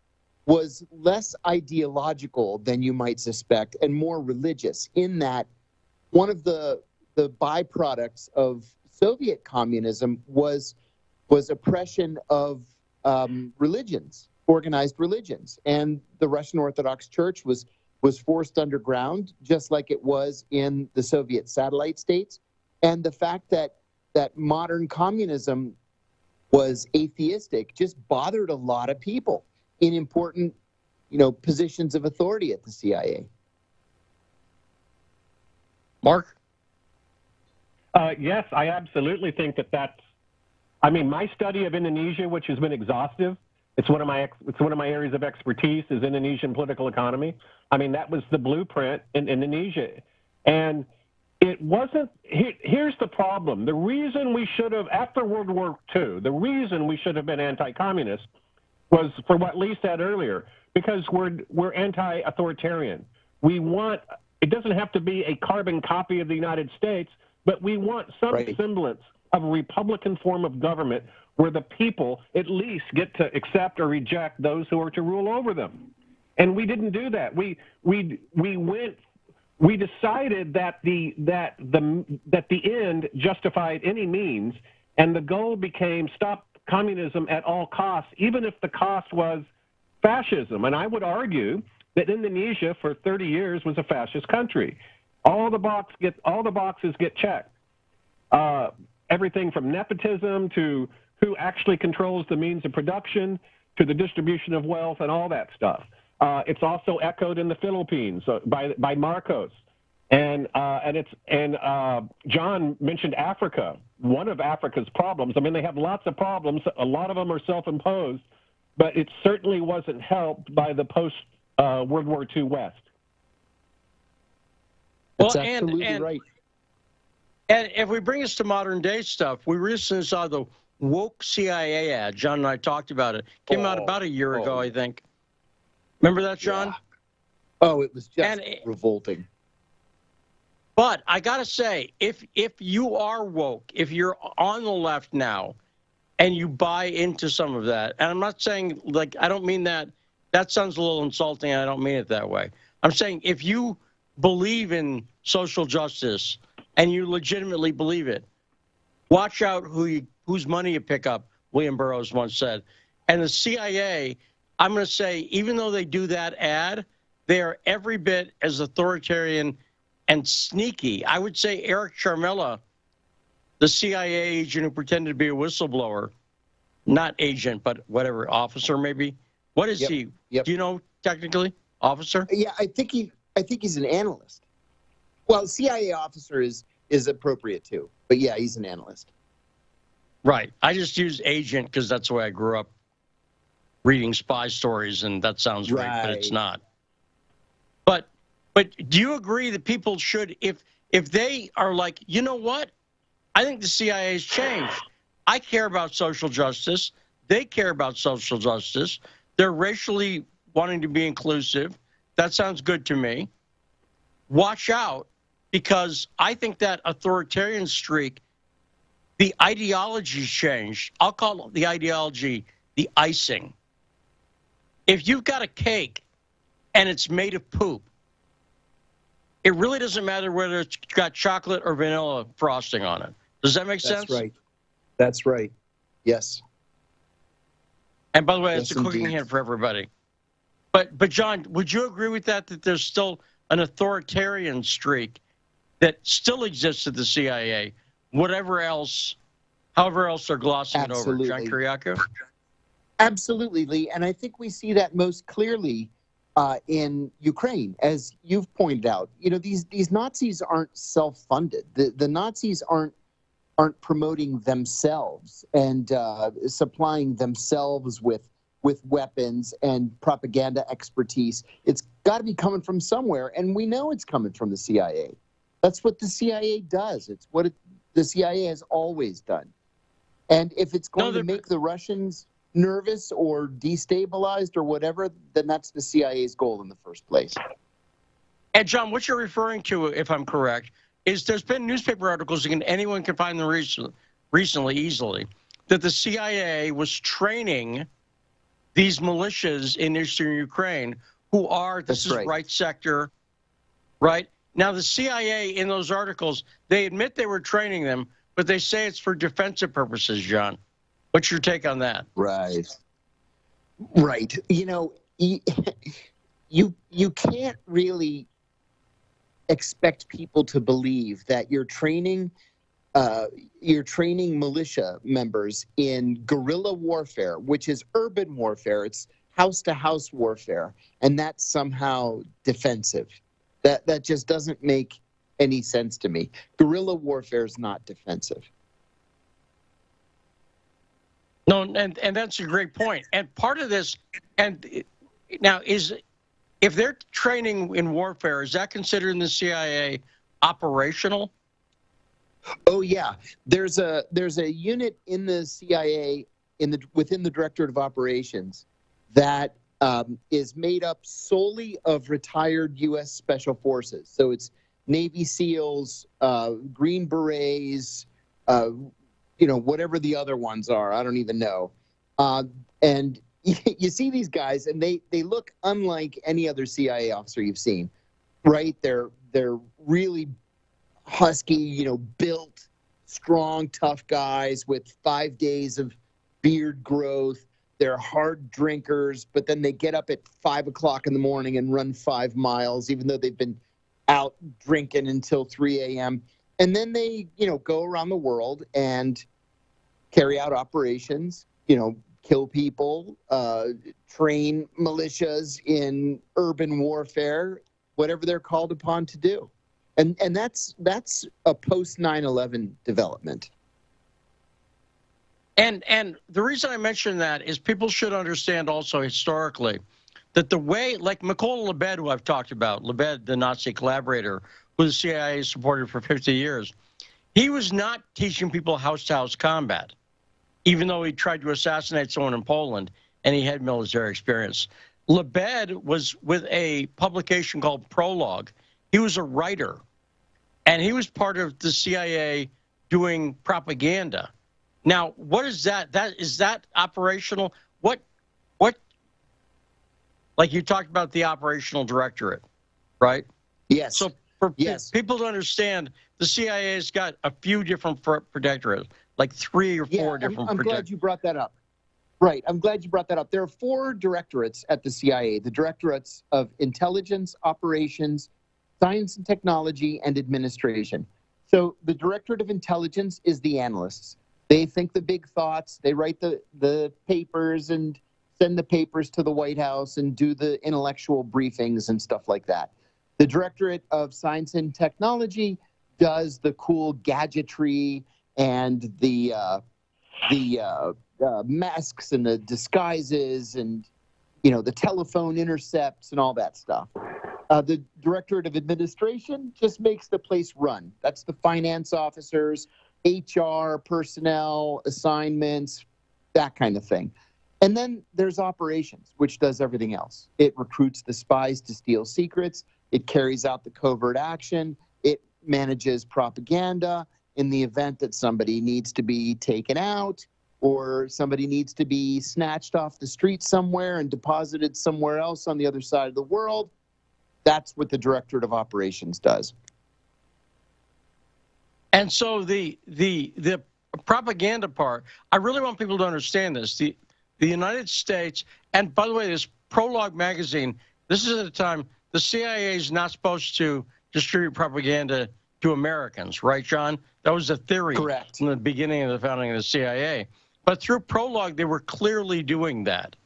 was less ideological than you might suspect and more religious, in that one of the byproducts of Soviet communism was oppression of religions, organized religions. And the Russian Orthodox Church was forced underground, just like it was in the Soviet satellite states. And the fact that modern communism was atheistic just bothered a lot of people in important, you know, positions of authority at the CIA. Mark? Yes, I absolutely think that's. I mean, my study of Indonesia, which has been exhaustive, it's one of my areas of expertise, is Indonesian political economy. I mean, that was the blueprint in Indonesia, and it wasn't. Here's the problem. The reason we should have, after World War II, the reason we should have been anti-communist was for what Lee said earlier, because we're anti-authoritarian. We want, it doesn't have to be a carbon copy of the United States, but we want some semblance of a republican form of government where the people at least get to accept or reject those who are to rule over them. And we didn't do that. We decided that the end justified any means, and the goal became stop communism at all costs, even if the cost was fascism. And I would argue that Indonesia for 30 years was a fascist country. All the boxes get checked. Everything from nepotism to who actually controls the means of production to the distribution of wealth and all that stuff. It's also echoed in the Philippines by Marcos, and John mentioned Africa. One of Africa's problems. I mean, they have lots of problems. A lot of them are self-imposed, but it certainly wasn't helped by the post World War II West. That's absolutely right. And if we bring us to modern day stuff, we recently saw the woke CIA ad. John and I talked about it. Came out about a year ago, I think. Remember that, John? Yeah. Oh, it was just revolting. But I got to say, if you are woke, if you're on the left now, and you buy into some of that, and I'm not saying, like, I don't mean that. That sounds a little insulting, and I don't mean it that way. I'm saying if you believe in social justice and you legitimately believe it, watch out whose money you pick up, William Burroughs once said. And the CIA, I'm going to say, even though they do that ad, they are every bit as authoritarian and sneaky. I would say Eric Charmella, the CIA agent who pretended to be a whistleblower, not agent, but whatever, officer maybe. What is he? Do you know technically? Officer? Yeah, I think he's an analyst. Well, CIA officer is appropriate too, but yeah, he's an analyst. Right. I just use agent because that's the way I grew up reading spy stories, and that sounds right, but it's not. But do you agree that people should, if they are like, you know what? I think the CIA's changed. I care about social justice. They care about social justice. They're racially wanting to be inclusive. That sounds good to me. Watch out, because I think that authoritarian streak, the ideology's changed. I'll call the ideology the icing. If you've got a cake and it's made of poop, it really doesn't matter whether it's got chocolate or vanilla frosting on it. Does that make sense? That's right. That's right. Yes. And by the way, it's a cooking hint for everybody. But John, would you agree with that there's still an authoritarian streak that still exists at the CIA, however else they're glossing it over? John Kiriakou? Absolutely, Lee. And I think we see that most clearly in Ukraine, as you've pointed out. You know, these Nazis aren't self-funded. The Nazis aren't promoting themselves and supplying themselves with weapons and propaganda expertise. It's got to be coming from somewhere, and we know it's coming from the CIA. That's what the CIA does. It's what the CIA has always done. And if it's going to make the Russians nervous or destabilized or whatever, then that's the CIA's goal in the first place. And John, what you're referring to, if I'm correct, is there's been newspaper articles, and anyone can find them recently easily, that the CIA was training these militias in eastern Ukraine who are, this is right sector, right? Now, the CIA in those articles, they admit they were training them, but they say it's for defensive purposes, John. What's your take on that? Right. Right. You know, you can't really expect people to believe that you're training militia members in guerrilla warfare, which is urban warfare. It's house-to-house warfare, and that's somehow defensive. That just doesn't make any sense to me. Guerrilla warfare is not defensive. No, and that's a great point. And part of this, and now is, if they're training in warfare, is that considered in the CIA operational? Oh yeah, there's a unit in the CIA within the Directorate of Operations that is made up solely of retired U.S. Special Forces. So it's Navy SEALs, Green Berets, whatever the other ones are. I don't even know. And you see these guys, and they look unlike any other CIA officer you've seen, right? They're really husky, built, strong, tough guys with 5 days of beard growth. They're hard drinkers, but then they get up at 5 o'clock in the morning and run 5 miles, even though they've been out drinking until 3 a.m. And then they, go around the world and carry out operations, kill people, train militias in urban warfare, whatever they're called upon to do. And that's a post 9/11 development. And the reason I mention that is people should understand also historically that the way, like Mykola Lebed, who I've talked about, Lebed, the Nazi collaborator, who the CIA supported for 50 years, he was not teaching people house-to-house combat, even though he tried to assassinate someone in Poland and he had military experience. Lebed was with a publication called Prologue. He was a writer, and he was part of the CIA doing propaganda. Now, what is that? Is that operational? What, like you talked about the operational directorate, right? Yes. So for people to understand, the CIA's got a few different protectorates, like 3 or 4 different. I'm glad you brought that up. Right. I'm glad you brought that up. There are 4 directorates at the CIA: the Directorates of Intelligence, Operations, Science and Technology, and Administration. So the Directorate of Intelligence is the analysts. They think the big thoughts. They write the papers and send the papers to the White House and do the intellectual briefings and stuff like that. The Directorate of Science and Technology does the cool gadgetry and the masks and the disguises and the telephone intercepts and all that stuff. The Directorate of Administration just makes the place run. That's the finance officers, HR, personnel, assignments, that kind of thing. And then there's operations, which does everything else. It recruits the spies to steal secrets. It carries out the covert action. It manages propaganda in the event that somebody needs to be taken out or somebody needs to be snatched off the street somewhere and deposited somewhere else on the other side of the world. That's what the Directorate of Operations does. And so the propaganda part, I really want people to understand this. The United States, and by the way, this Prologue magazine, this is at a time the CIA is not supposed to distribute propaganda to Americans, right, John? That was a theory Correct. From the beginning of the founding of the CIA. But through Prologue, they were clearly doing that.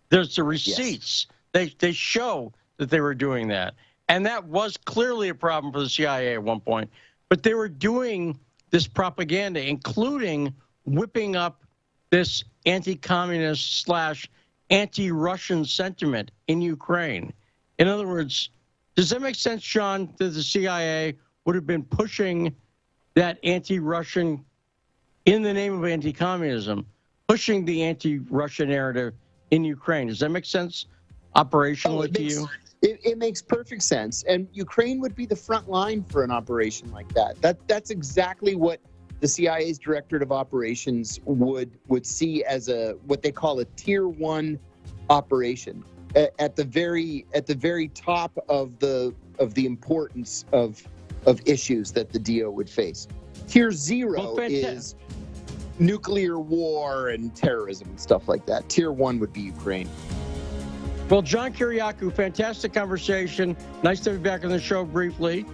There's the receipts. Yes. They show that they were doing that. And that was clearly a problem for the CIA at one point. But they were doing this propaganda, including whipping up this anti-communist / anti-Russian sentiment in Ukraine. In other words, does that make sense, John, that the CIA would have been pushing that anti-Russian, in the name of anti-communism, pushing the anti-Russian narrative in Ukraine? Does that make sense operationally to you? It makes perfect sense. And Ukraine would be the front line for an operation like that. That's exactly what the CIA's Directorate of Operations would see as what they call a tier 1 operation at the very top of the importance of issues that the DO would face. Tier 0 is nuclear war and terrorism and stuff like that. Tier 1 would be Ukraine. Well, John Kiriakou, fantastic conversation. Nice to be back on the show briefly.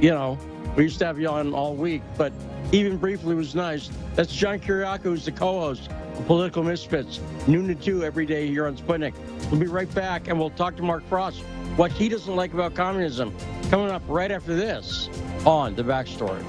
We used to have you on all week, but even briefly was nice. That's John Kiriakou, who's the co-host of Political Misfits, noon to 2 every day here on Sputnik. We'll be right back, and we'll talk to Mark Frost, what he doesn't like about communism, coming up right after this on The Backstory.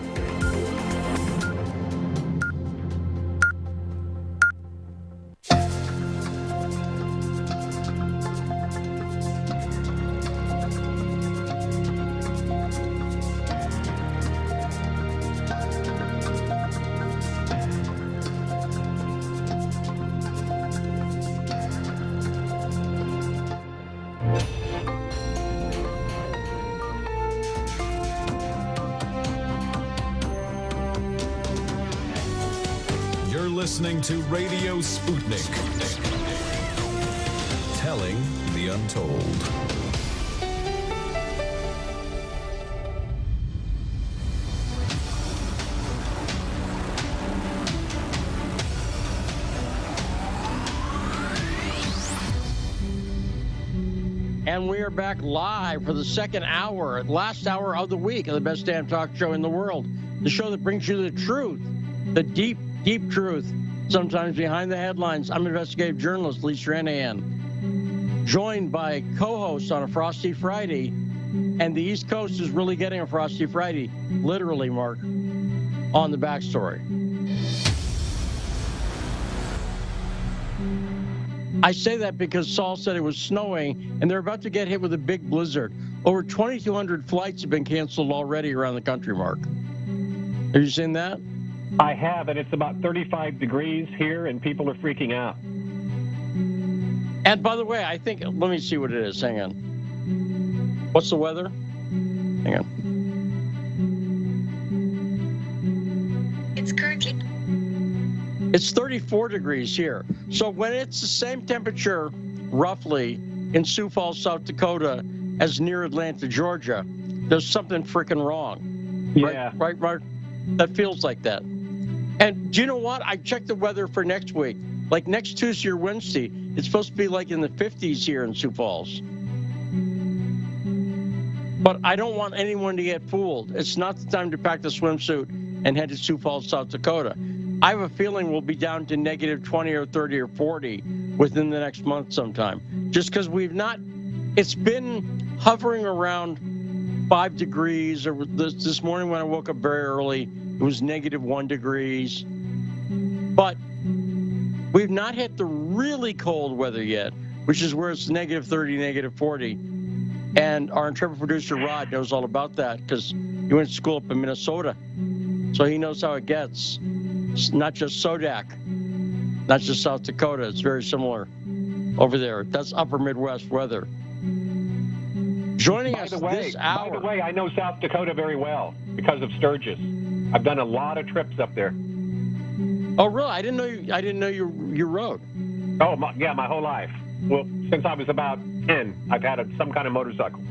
listening to Radio Sputnik. Telling the untold. And we are back live for the second hour, last hour of the week of the best damn talk show in the world. The show that brings you the truth, the deep, deep truth, sometimes behind the headlines. I'm investigative journalist Lee Stranahan, joined by co-hosts on a Frosty Friday. And the East Coast is really getting a Frosty Friday, literally, Mark, on the backstory. I say that because Saul said it was snowing, and they're about to get hit with a big blizzard. Over 2,200 flights have been canceled already around the country, Mark. Have you seen that? I have, and it's about 35 degrees here, and people are freaking out. And by the way, I think, let me see what it is. Hang on. What's the weather? Hang on. It's currently... It's 34 degrees here. So when it's the same temperature, roughly, in Sioux Falls, South Dakota, as near Atlanta, Georgia, there's something freaking wrong. Yeah. Right, Mark? That feels like that. And do you know what? I checked the weather for next week. Like next Tuesday or Wednesday, it's supposed to be like in the 50s here in Sioux Falls. But I don't want anyone to get fooled. It's not the time to pack the swimsuit and head to Sioux Falls, South Dakota. I have a feeling we'll be down to negative 20 or 30 or 40 within the next month sometime. Just because it's been hovering around 5 degrees. Or this morning when I woke up very early, it was negative 1 degrees. But we've not hit the really cold weather yet, which is where it's negative 30, negative 40. And our intrepid producer, Rod, knows all about that because he went to school up in Minnesota. So he knows how it gets. It's not just Sodak, not just South Dakota. It's very similar over there. That's upper Midwest weather. Joining us this hour. By the way, I know South Dakota very well because of Sturgis. I've done a lot of trips up there. Oh, really? I didn't know you rode. Oh, my whole life. Well, since I was about 10, I've had some kind of motorcycle.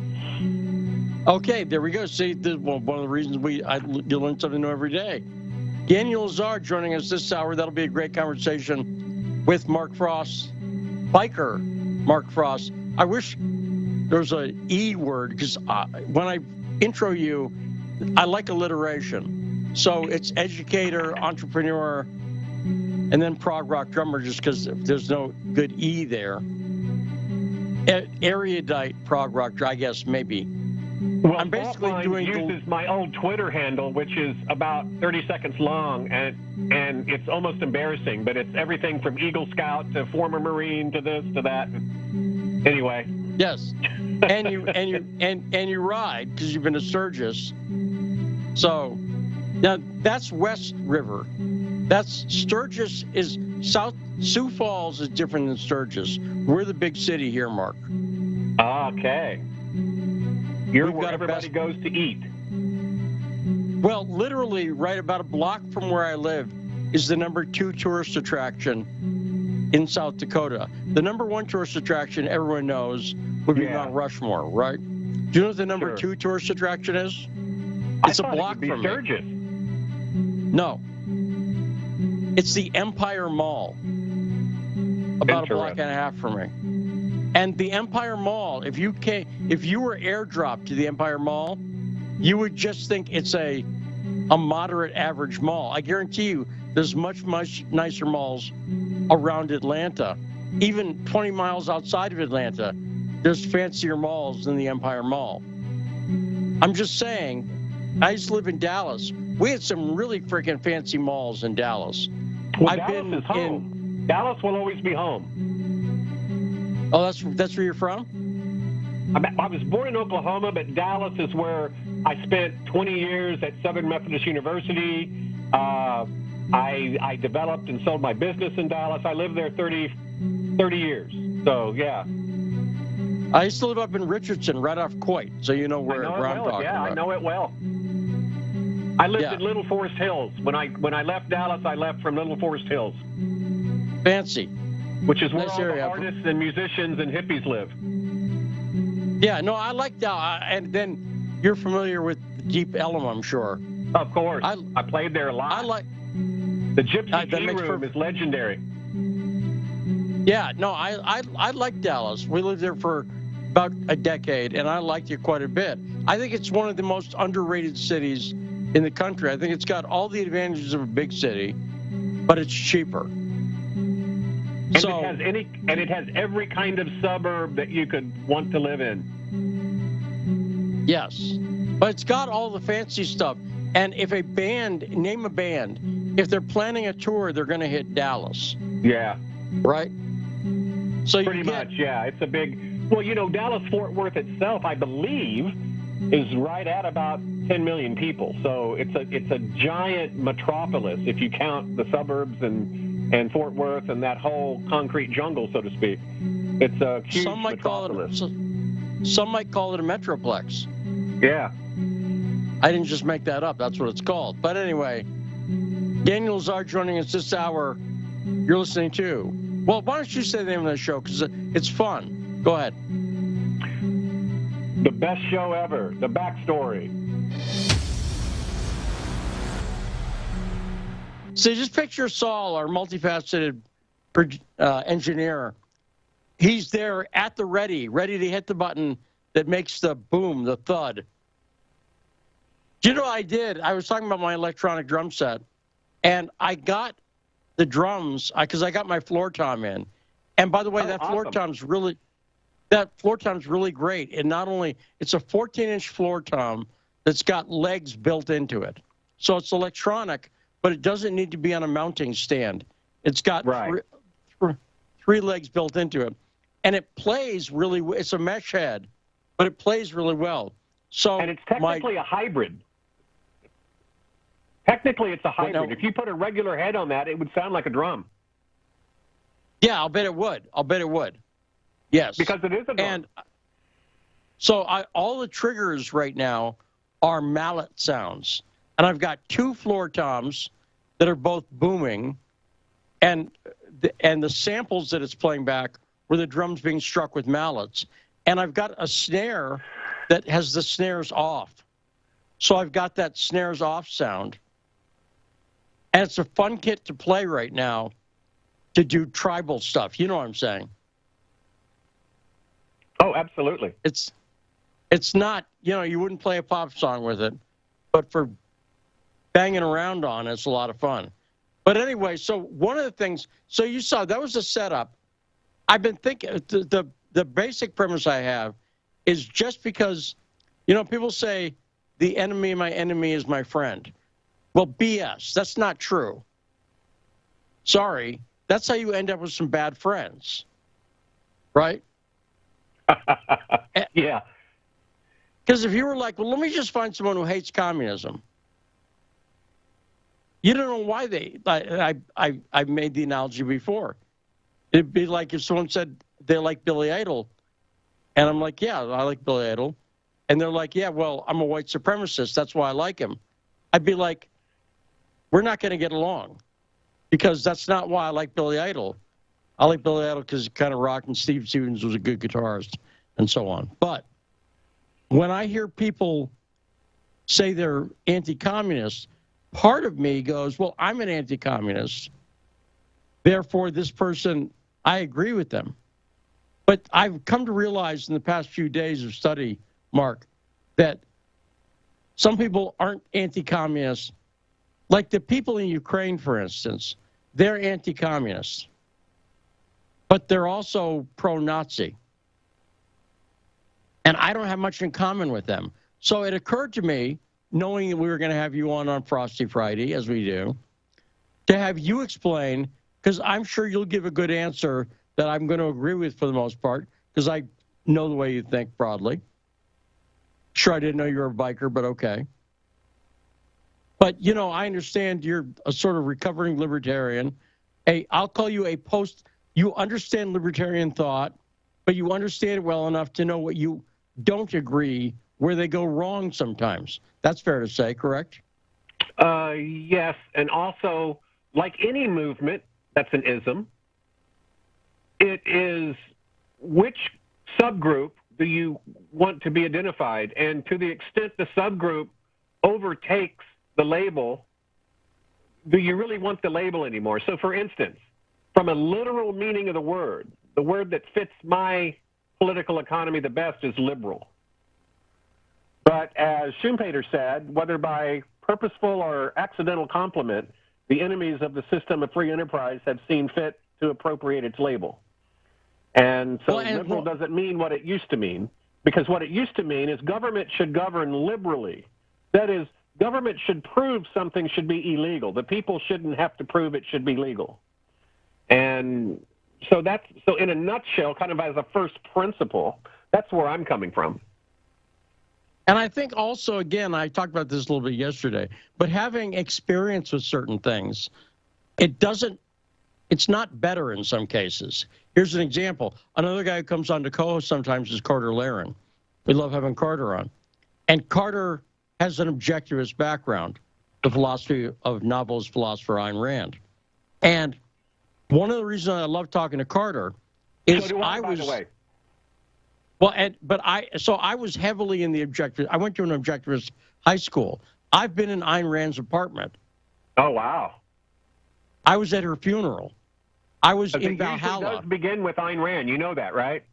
Okay, there we go. See, one of the reasons you learn something new every day. Daniel Lazar joining us this hour. That'll be a great conversation with Mark Frost, biker Mark Frost. I wish there was an E word because when I intro you, I like alliteration. So it's educator, entrepreneur, and then prog rock drummer just because there's no good E there. Erudite prog rock, I guess, maybe. Well, I'm basically uses my old Twitter handle, which is about 30 seconds long, and it's almost embarrassing. But it's everything from Eagle Scout to former Marine to this to that. Anyway. Yes, and you ride because you've been to Sturgis. So now that's West River. That's Sturgis is South. Sioux Falls is different than Sturgis. We're the big city here, Mark. Okay. You're where everybody goes to eat. Well, literally right about a block from where I live is the #2 tourist attraction in South Dakota. The #1 tourist attraction everyone knows would be Mount Rushmore, right? Do you know what the #2 tourist attraction is? It's a block from Sturgis. No. It's the Empire Mall. About a block and a half from me. And the Empire Mall, if you were airdropped to the Empire Mall, you would just think it's a moderate average mall. I guarantee you there's much, much nicer malls around Atlanta. Even 20 miles outside of Atlanta, there's fancier malls than the Empire Mall. I'm just saying, I used to live in Dallas. We had some really freaking fancy malls in Dallas. Well, Dallas is home. Dallas will always be home. Oh, that's where you're from? I was born in Oklahoma, but Dallas is where I spent 20 years at Southern Methodist University. I developed and sold my business in Dallas. I lived there 30 years. So, yeah. I used to live up in Richardson, right off Coit, so you know where I'm talking about. Yeah, I know it well. I lived in Little Forest Hills. When I left Dallas, I left from Little Forest Hills. Fancy. Which is where all the artists and musicians and hippies live. Yeah, no, I like Dallas. And then you're familiar with Deep Ellum, I'm sure. Of course. I played there a lot. I like... The Gypsy Tea Room is legendary. Yeah, no, I like Dallas. We lived there for about a decade, and I liked it quite a bit. I think it's one of the most underrated cities in the country. I think it's got all the advantages of a big city, but it's cheaper. And it has every kind of suburb that you could want to live in. Yes, but it's got all the fancy stuff. And if a band, name a band, if they're planning a tour, they're going to hit Dallas. Yeah. Right? So pretty much, yeah. It's a big. Well, Dallas-Fort Worth itself, I believe, is right at about 10 million people. So it's a giant metropolis if you count the suburbs and Fort Worth and that whole concrete jungle, so to speak. It's a huge metropolis. Some might call it a metroplex. Yeah. I didn't just make that up. That's what it's called. But anyway, Daniel Lazar joining us this hour. You're listening to. Well, why don't you say the name of the show? Because it's fun. Go ahead. The best show ever. The backstory. So just picture Saul, our multifaceted engineer. He's there at the ready to hit the button that makes the boom, the thud. Do you know what I did? I was talking about my electronic drum set, and I got the drums because I got my floor tom in. And by the way, that floor tom's really great. And not only it's a 14-inch floor tom that's got legs built into it, so it's electronic, but it doesn't need to be on a mounting stand. It's got three legs built into it, and it plays really. It's a mesh head, but it plays really well. So and it's technically a hybrid. Technically, it's a hybrid. If you put a regular head on that, it would sound like a drum. Yeah, I'll bet it would. Yes. Because it is a drum. And so all the triggers right now are mallet sounds. And I've got two floor toms that are both booming. And the samples that it's playing back were the drums being struck with mallets. And I've got a snare that has the snares off. So I've got that snares off sound. And it's a fun kit to play right now to do tribal stuff. You know what I'm saying? Oh, absolutely. It's not, you wouldn't play a pop song with it, but for banging around on, it's a lot of fun. But anyway, so one of the things, so you saw, that was a setup. I've been thinking, the basic premise I have is just because, people say the enemy of my enemy is my friend. Well, BS. That's not true. Sorry. That's how you end up with some bad friends. Right? Yeah. Because if you were like, well, let me just find someone who hates communism. You don't know why I made the analogy before. It'd be like if someone said they like Billy Idol. And I'm like, yeah, I like Billy Idol. And they're like, yeah, well, I'm a white supremacist. That's why I like him. I'd be like, we're not going to get along because that's not why I like Billy Idol. I like Billy Idol because he kind of rocked and Steve Stevens was a good guitarist and so on. But when I hear people say they're anti-communist, part of me goes, well, I'm an anti-communist. Therefore, this person, I agree with them. But I've come to realize in the past few days of study, Mark, that some people aren't anti-communist. Like the people in Ukraine, for instance, they're anti-communist. But they're also pro-Nazi. And I don't have much in common with them. So it occurred to me, knowing that we were going to have you on Frosty Friday, as we do, to have you explain, because I'm sure you'll give a good answer that I'm going to agree with for the most part, because I know the way you think broadly. Sure, I didn't know you were a biker, but okay. But, I understand you're a sort of recovering libertarian. I'll call you a you understand libertarian thought, but you understand it well enough to know what you don't agree, where they go wrong sometimes. That's fair to say, correct? Yes, and also, like any movement that's an ism, it is which subgroup do you want to be identified? And to the extent the subgroup overtakes the label, do you really want the label anymore? So, for instance, from a literal meaning of the word that fits my political economy the best is liberal. But as Schumpeter said, whether by purposeful or accidental compliment, the enemies of the system of free enterprise have seen fit to appropriate its label. And so liberal doesn't mean what it used to mean, because what it used to mean is government should govern liberally. That is, government should prove something should be illegal. The people shouldn't have to prove it should be legal. And so in a nutshell, kind of as a first principle, that's where I'm coming from. And I think also, again, I talked about this a little bit yesterday, but having experience with certain things, it's not better in some cases. Here's an example. Another guy who comes on to co-host sometimes is Carter Laren. We love having Carter on. And Carter has an objectivist background, the philosophy of novelist philosopher Ayn Rand. And one of the reasons I love talking to Carter is so do I, by the way. Well, I was heavily in the objective. I went to an objectivist high school. I've been in Ayn Rand's apartment. Oh, wow. I was at her funeral. I was in Valhalla. It does begin with Ayn Rand. You know that, right?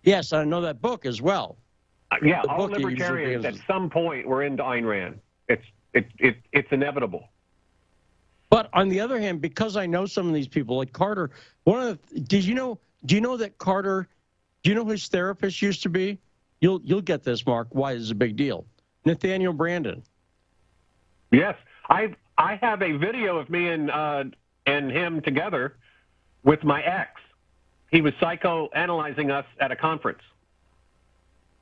Yes, I know that book as well. Yeah, all libertarians at some point were into Ayn Rand. It's inevitable. But on the other hand, because I know some of these people, like Carter, do you know that Carter, do you know who his therapist used to be? You'll get this, Mark, why this is a big deal. Nathaniel Brandon. Yes. I have a video of me and him together with my ex. He was psychoanalyzing us at a conference.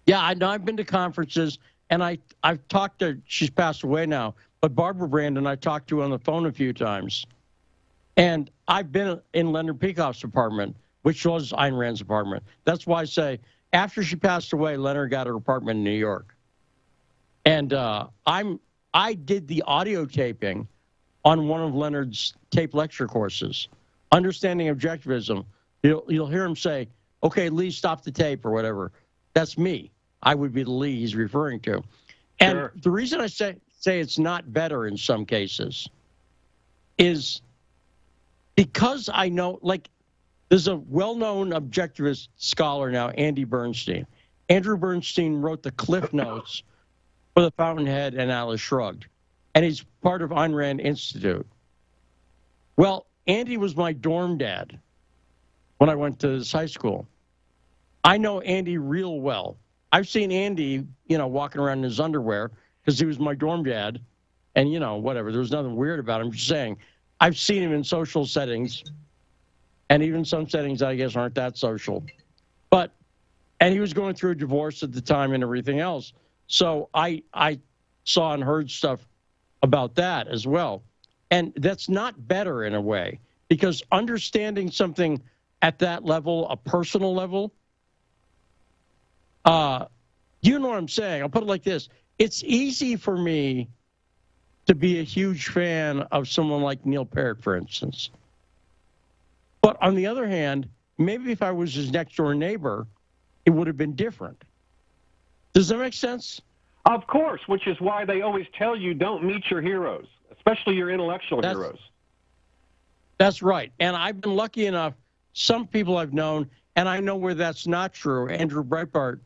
Yeah, I know. I've been to conferences, and I've talked to, she's passed away now, but Barbara Brandon I talked to on the phone a few times. And I've been in Leonard Peikoff's apartment, which was Ayn Rand's apartment. That's why I say, after she passed away, Leonard got her apartment in New York. And I did the audio taping on one of Leonard's tape lecture courses, Understanding Objectivism. You'll hear him say, okay, Lee, stop the tape or whatever. That's me. I would be the Lee he's referring to. And sure. The reason I say it's not better in some cases is because I know, like, there's a well-known objectivist scholar now, Andy Bernstein. Andrew Bernstein wrote the Cliff Notes for The Fountainhead and Atlas Shrugged, and he's part of Ayn Rand Institute. Well, Andy was my dorm dad when I went to this high school. I know Andy real well. I've seen Andy, walking around in his underwear because he was my dorm dad, and, whatever. There was nothing weird about him. I'm just saying, I've seen him in social settings, and even some settings I guess aren't that social. And he was going through a divorce at the time and everything else. So I saw and heard stuff about that as well. And that's not better in a way, because understanding something at that level, a personal level, you know what I'm saying? I'll put it like this. It's easy for me to be a huge fan of someone like Neil Peart, for instance. But on the other hand, maybe if I was his next door neighbor, it would have been different. Does that make sense? Of course, which is why they always tell you don't meet your heroes, especially your intellectual heroes. That's right. And I've been lucky enough, some people I've known, and I know where that's not true, Andrew Breitbart,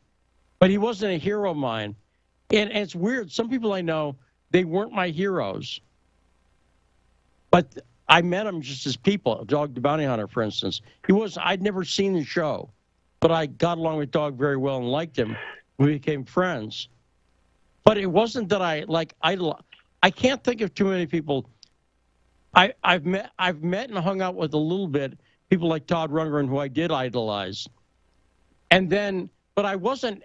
but he wasn't a hero of mine. And it's weird. Some people I know, they weren't my heroes. But I met him just as people. Dog the Bounty Hunter, for instance. I'd never seen the show, but I got along with Dog very well and liked him. We became friends. But it wasn't that I can't think of too many people. I've met and hung out with a little bit people like Todd Rundgren, who I did idolize. But I wasn't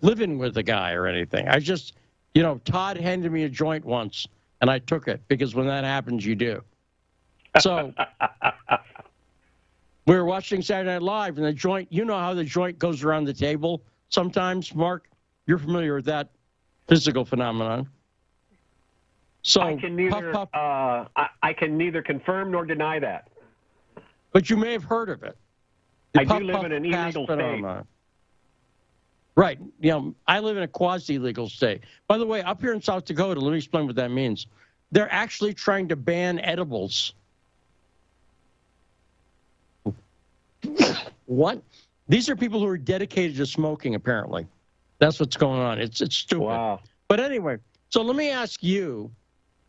living with the guy or anything. I just, Todd handed me a joint once, and I took it, because when that happens, you do. So we were watching Saturday Night Live, and the joint, you know how the joint goes around the table sometimes, Mark? You're familiar with that physical phenomenon. So I can neither I can neither confirm nor deny that. But you may have heard of it. I do live in an illegal state. Right. I live in a quasi-legal state. By the way, up here in South Dakota, let me explain what that means. They're actually trying to ban edibles. What? These are people who are dedicated to smoking, apparently. That's what's going on. It's stupid. Wow. But anyway, so let me ask you,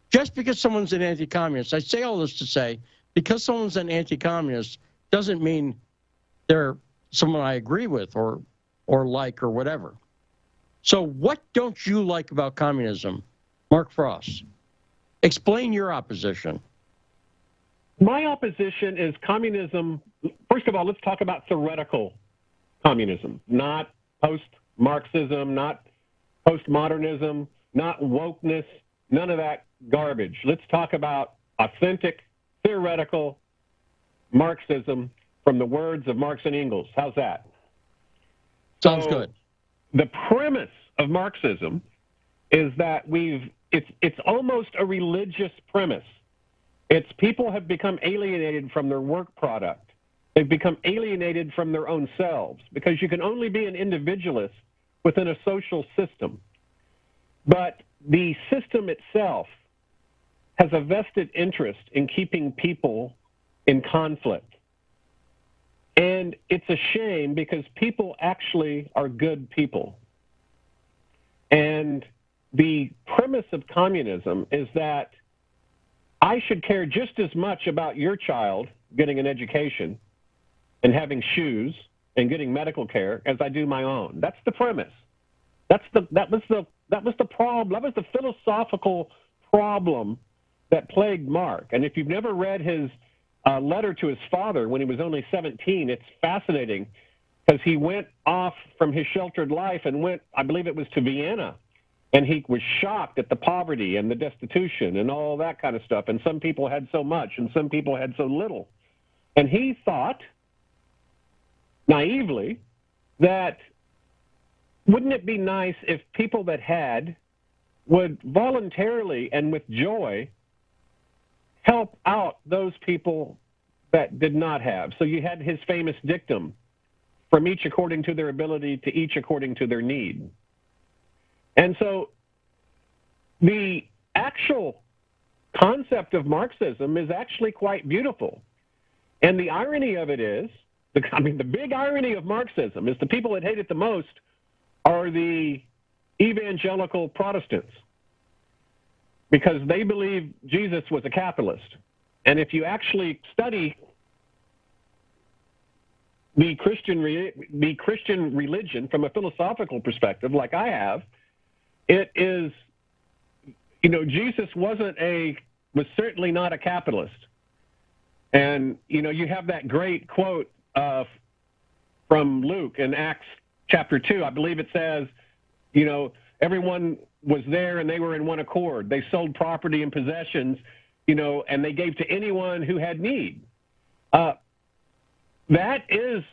just because someone's an anti-communist, I say all this to say, because someone's an anti-communist doesn't mean they're someone I agree with or like or whatever. So what don't you like about communism, Mark Frost? Explain your opposition. My opposition is communism. First of all, let's talk about theoretical communism, not post-Marxism, not postmodernism, not wokeness, none of that garbage. Let's talk about authentic, theoretical Marxism from the words of Marx and Engels. How's that? Sounds good. The premise of Marxism is that it's almost a religious premise. It's people have become alienated from their work product. They've become alienated from their own selves because you can only be an individualist within a social system. But the system itself has a vested interest in keeping people in conflict. And it's a shame because people actually are good people. And the premise of communism is that I should care just as much about your child getting an education and having shoes and getting medical care as I do my own. That's the premise. That was the problem. That was the philosophical problem that plagued Mark. And if you've never read his letter to his father when he was only 17, it's fascinating because he went off from his sheltered life and went, I believe it was to Vienna, and he was shocked at the poverty and the destitution and all that kind of stuff. And some people had so much and some people had so little. And he thought, naively, that wouldn't it be nice if people that had would voluntarily and with joy help out those people that did not have. So you had his famous dictum, from each according to their ability to each according to their need. And so the actual concept of Marxism is actually quite beautiful. And the irony of it is, the big irony of Marxism is the people that hate it the most are the evangelical Protestants, because they believe Jesus was a capitalist. And if you actually study the Christian religion from a philosophical perspective, like I have, it is, Jesus was certainly not a capitalist. And, you have that great quote from Luke in Acts chapter 2. I believe it says, everyone was there and they were in one accord. They sold property and possessions, and they gave to anyone who had need. That is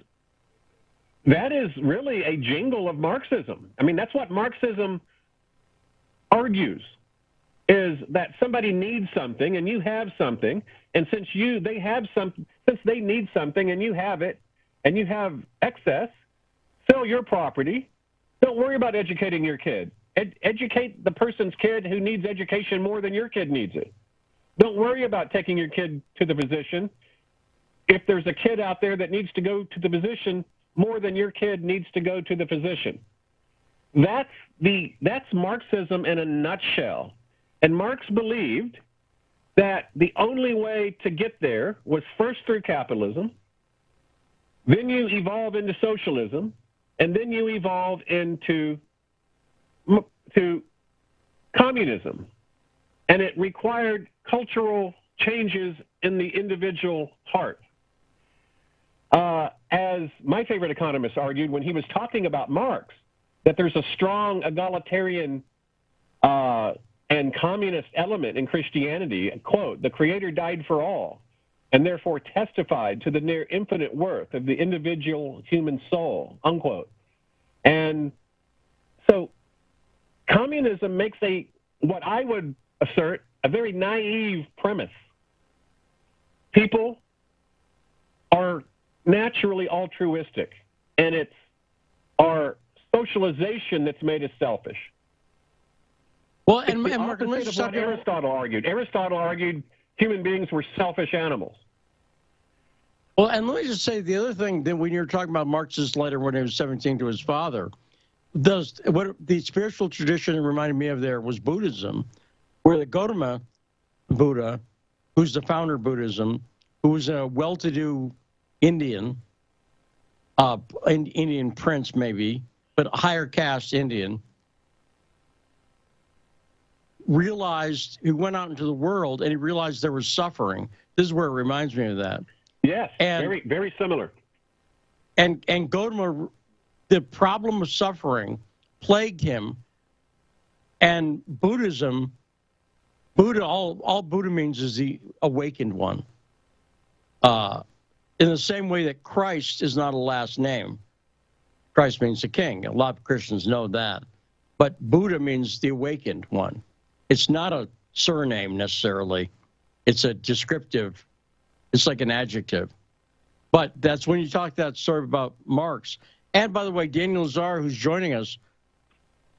really a jingle of Marxism. I mean, that's what Marxism argues, is that somebody needs something and you have something, and since they need something and you have it and you have excess, sell your property. Don't worry about educating your kid. Educate the person's kid who needs education more than your kid needs it. Don't worry about taking your kid to the physician if there's a kid out there that needs to go to the physician more than your kid needs to go to the physician. That's Marxism in a nutshell. And Marx believed that the only way to get there was first through capitalism, then you evolve into socialism, and then you evolve into communism. And it required cultural changes in the individual heart. As my favorite economist argued when he was talking about Marx, that there's a strong egalitarian and communist element in Christianity. Quote, "The Creator died for all, and therefore testified to the near infinite worth of the individual human soul," unquote. And so communism makes what I would assert a very naive premise. People are naturally altruistic, and it's our socialization that's made us selfish. Well, and Mark, let's stop what Aristotle argued. Aristotle argued human beings were selfish animals. Well, and let me just say the other thing that when you're talking about Marx's letter when he was 17 to his father, what the spiritual tradition reminded me of there was Buddhism, where the Gautama Buddha, who's the founder of Buddhism, who was a well-to-do Indian, Indian prince maybe, but higher caste Indian, realized, he went out into the world and he realized there was suffering. This is where it reminds me of that. Yes, very, very similar. And Gautama, the problem of suffering plagued him, and Buddha, all Buddha means is the awakened one. In the same way that Christ is not a last name. Christ means the king. A lot of Christians know that. But Buddha means the awakened one. It's not a surname necessarily. It's a descriptive. It's like an adjective. But that's when you talk that story about Marx. And by the way, Daniel Lazar, who's joining us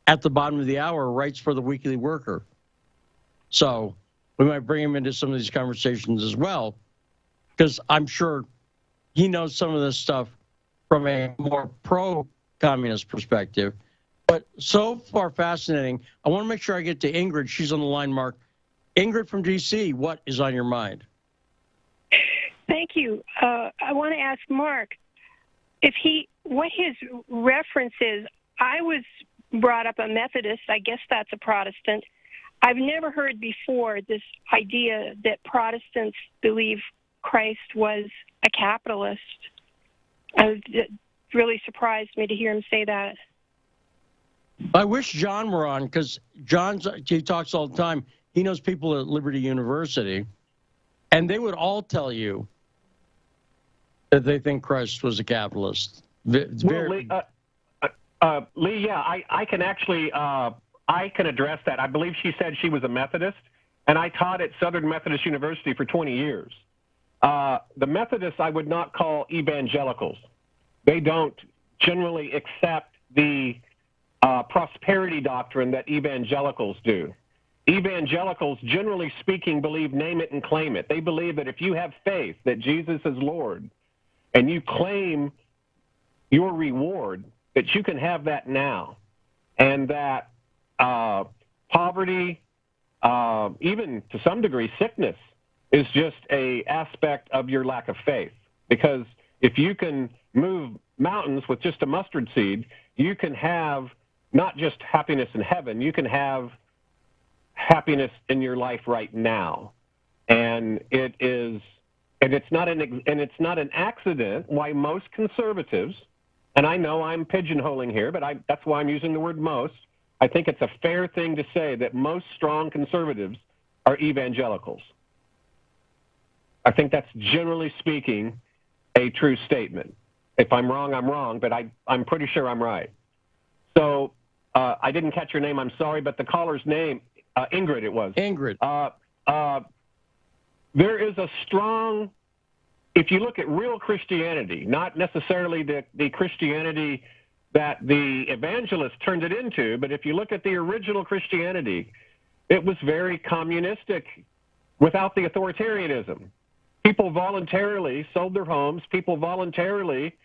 at the bottom of the hour, writes for the Weekly Worker. So we might bring him into some of these conversations as well, because I'm sure he knows some of this stuff from a more pro-communist perspective. But so far fascinating. I want to make sure I get to Ingrid. She's on the line, Mark. Ingrid from D.C., what is on your mind? Thank you. I want to ask Mark what his reference is. I was brought up a Methodist. I guess that's a Protestant. I've never heard before this idea that Protestants believe Christ was a capitalist. It really surprised me to hear him say that. I wish John were on, because he talks all the time. He knows people at Liberty University, and they would all tell you that they think Christ was a capitalist. Lee, yeah, I can actually, I can address that. I believe she said she was a Methodist, and I taught at Southern Methodist University for 20 years. The Methodists I would not call evangelicals. They don't generally accept the prosperity doctrine that evangelicals do. Evangelicals, generally speaking, believe name it and claim it. They believe that if you have faith that Jesus is Lord and you claim your reward, that you can have that now, and that poverty, even to some degree sickness, is just an aspect of your lack of faith. Because if you can move mountains with just a mustard seed, you can have not just happiness in heaven, you can have happiness in your life right now. And it's not an accident why most conservatives, and I know I'm pigeonholing here, but that's why I'm using the word most. I think it's a fair thing to say that most strong conservatives are evangelicals. I think that's, generally speaking, a true statement. If I'm wrong, I'm wrong, but I'm pretty sure I'm right. So I didn't catch your name, I'm sorry, but the caller's name, Ingrid it was. Ingrid. There is a strong, if you look at real Christianity, not necessarily the Christianity that the evangelists turned it into, but if you look at the original Christianity, it was very communistic without the authoritarianism. People voluntarily sold their homes. People voluntarily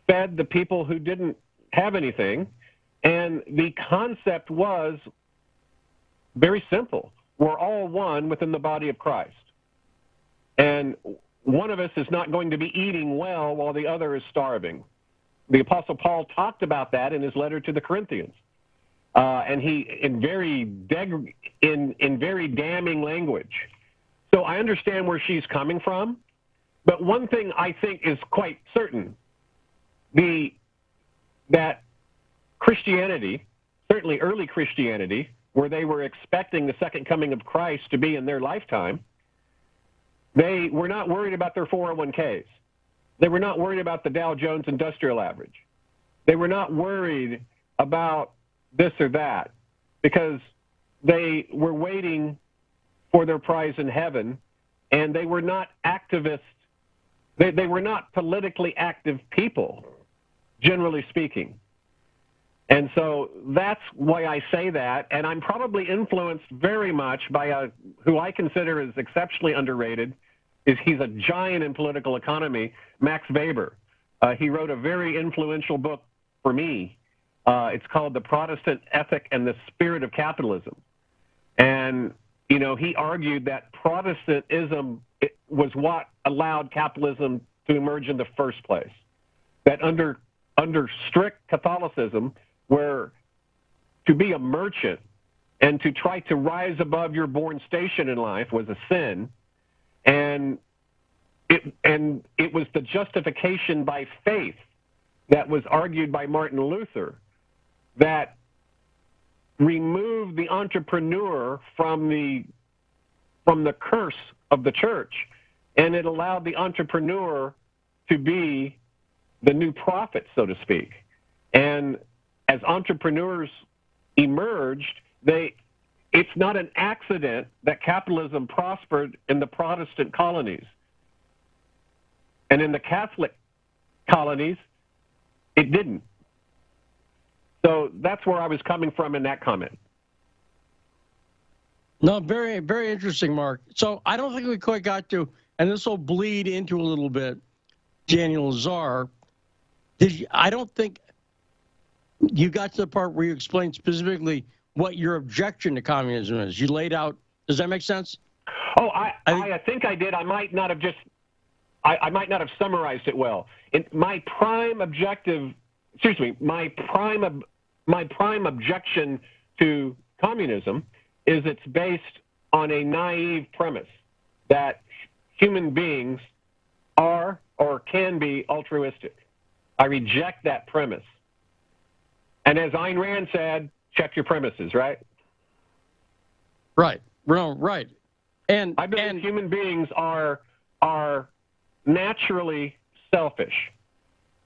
fed the people who didn't have anything. And the concept was very simple. We're all one within the body of Christ. And one of us is not going to be eating well while the other is starving. The Apostle Paul talked about that in his letter to the Corinthians. And he, in very damning language. So I understand where she's coming from. But one thing I think is quite certain, that Christianity, certainly early Christianity, where they were expecting the second coming of Christ to be in their lifetime, they were not worried about their 401ks. They were not worried about the Dow Jones Industrial Average. They were not worried about this or that, because they were waiting for their prize in heaven, and they were not activists. They were not politically active people, generally speaking. And so that's why I say that, and I'm probably influenced very much by who I consider is exceptionally underrated. He's a giant in political economy, Max Weber. He wrote a very influential book for me. It's called The Protestant Ethic and the Spirit of Capitalism. And, you know, he argued that Protestantism was what allowed capitalism to emerge in the first place. That under strict Catholicism, where to be a merchant and to try to rise above your born station in life was a sin, and it was the justification by faith that was argued by Martin Luther that removed the entrepreneur from the curse of the church, and it allowed the entrepreneur to be the new prophet, so to speak. And as entrepreneurs emerged, it's not an accident that capitalism prospered in the Protestant colonies. And in the Catholic colonies, it didn't. So that's where I was coming from in that comment. No, very, very interesting, Mark. So I don't think we quite got to, and this will bleed into a little bit, Daniel Czar. I don't think you got to the part where you explained specifically what your objection to communism is. You laid out. Does that make sense? Oh, I think I did. I might not have I might not have summarized it well. My prime objective, my prime objection to communism is it's based on a naive premise that human beings are or can be altruistic. I reject that premise. And as Ayn Rand said, check your premises, right? Right. Right. And I believe human beings are naturally selfish.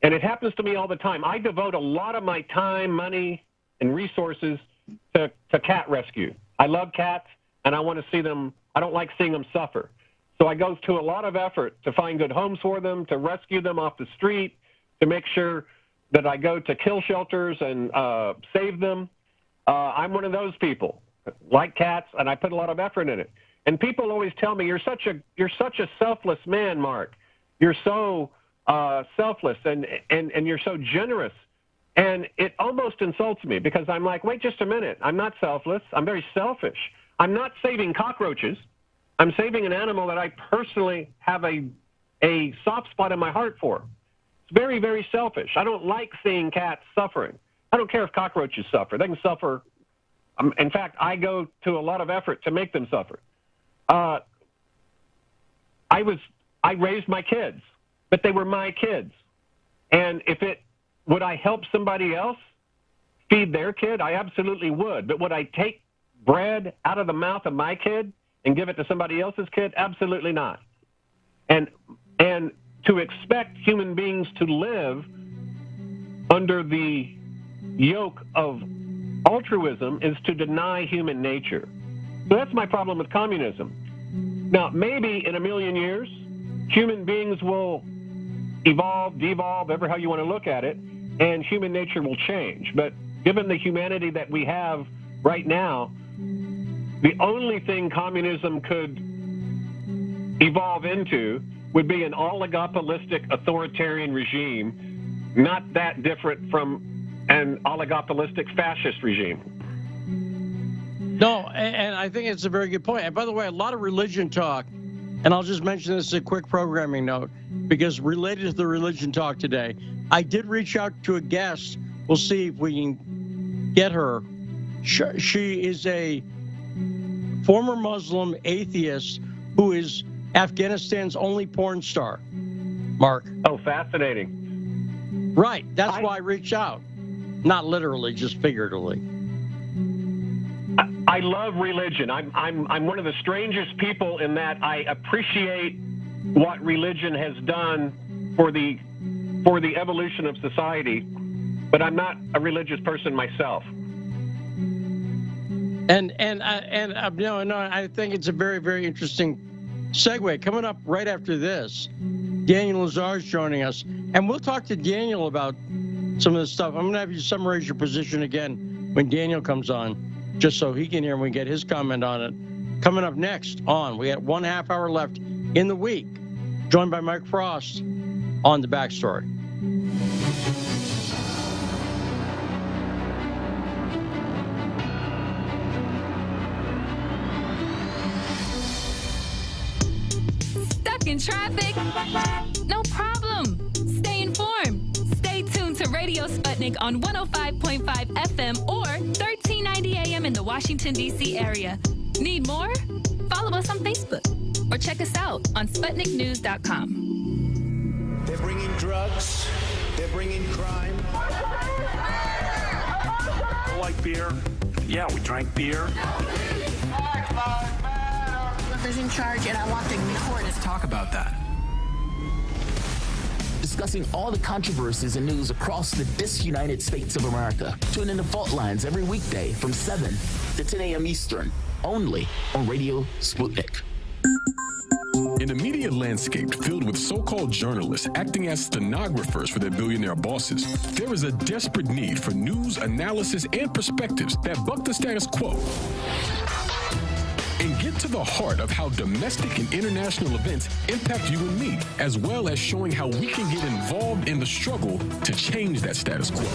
And it happens to me all the time. I devote a lot of my time, money, and resources to cat rescue. I love cats, and I want to see them. I don't like seeing them suffer. So I go to a lot of effort to find good homes for them, to rescue them off the street, to make sure that I go to kill shelters and save them. I'm one of those people, like cats, and I put a lot of effort in it. And people always tell me, you're such a selfless man, Mark. You're so selfless and you're so generous. And it almost insults me because I'm like, wait just a minute. I'm not selfless. I'm very selfish. I'm not saving cockroaches. I'm saving an animal that I personally have a soft spot in my heart for. It's very, very selfish. I don't like seeing cats suffering. I don't care if cockroaches suffer. They can suffer. In fact, I go to a lot of effort to make them suffer. I raised my kids, but they were my kids. And would I help somebody else feed their kid? I absolutely would. But would I take bread out of the mouth of my kid and give it to somebody else's kid? Absolutely not. And to expect human beings to live under the yoke of altruism is to deny human nature. So that's my problem with communism. Now, maybe in a million years, human beings will evolve, devolve, ever how you want to look at it, and human nature will change. But given the humanity that we have right now, the only thing communism could evolve into would be an oligopolistic authoritarian regime, not that different from an oligopolistic fascist regime. No, and I think it's a very good point. And by the way, a lot of religion talk, and I'll just mention this as a quick programming note, because related to the religion talk today, I did reach out to a guest. We'll see if we can get her. She is a former Muslim atheist who is Afghanistan's only porn star. Mark. Oh, fascinating. Right. That's why I reached out. Not literally, just figuratively. I love religion. I'm one of the strangest people in that I appreciate what religion has done for the evolution of society, but I'm not a religious person myself. I think it's a very, very interesting segue. Coming up right after this, Daniel Lazar is joining us, and we'll talk to Daniel about some of this stuff. I'm going to have you summarize your position again when Daniel comes on, just so he can hear and we get his comment on it. Coming up next on, we got 1/2 hour left in the week, joined by Mike Frost on The Backstory. Stuck in traffic? No problem. Stay informed. Stay tuned to Radio Sputnik on 105.5 FM or 1390 AM in the Washington, D.C. area. Need more? Follow us on Facebook or check us out on SputnikNews.com. They're bringing drugs. They're bringing crime. I like beer. Yeah, we drank beer. Whoever's in charge, and I want the court. Let's talk about that. Discussing all the controversies and news across the disunited states of America. Tune in to Fault Lines every weekday from 7 to 10 a.m. Eastern, only on Radio Sputnik. In a media landscape filled with so-called journalists acting as stenographers for their billionaire bosses, there is a desperate need for news, analysis, and perspectives that buck the status quo and get to the heart of how domestic and international events impact you and me, as well as showing how we can get involved in the struggle to change that status quo.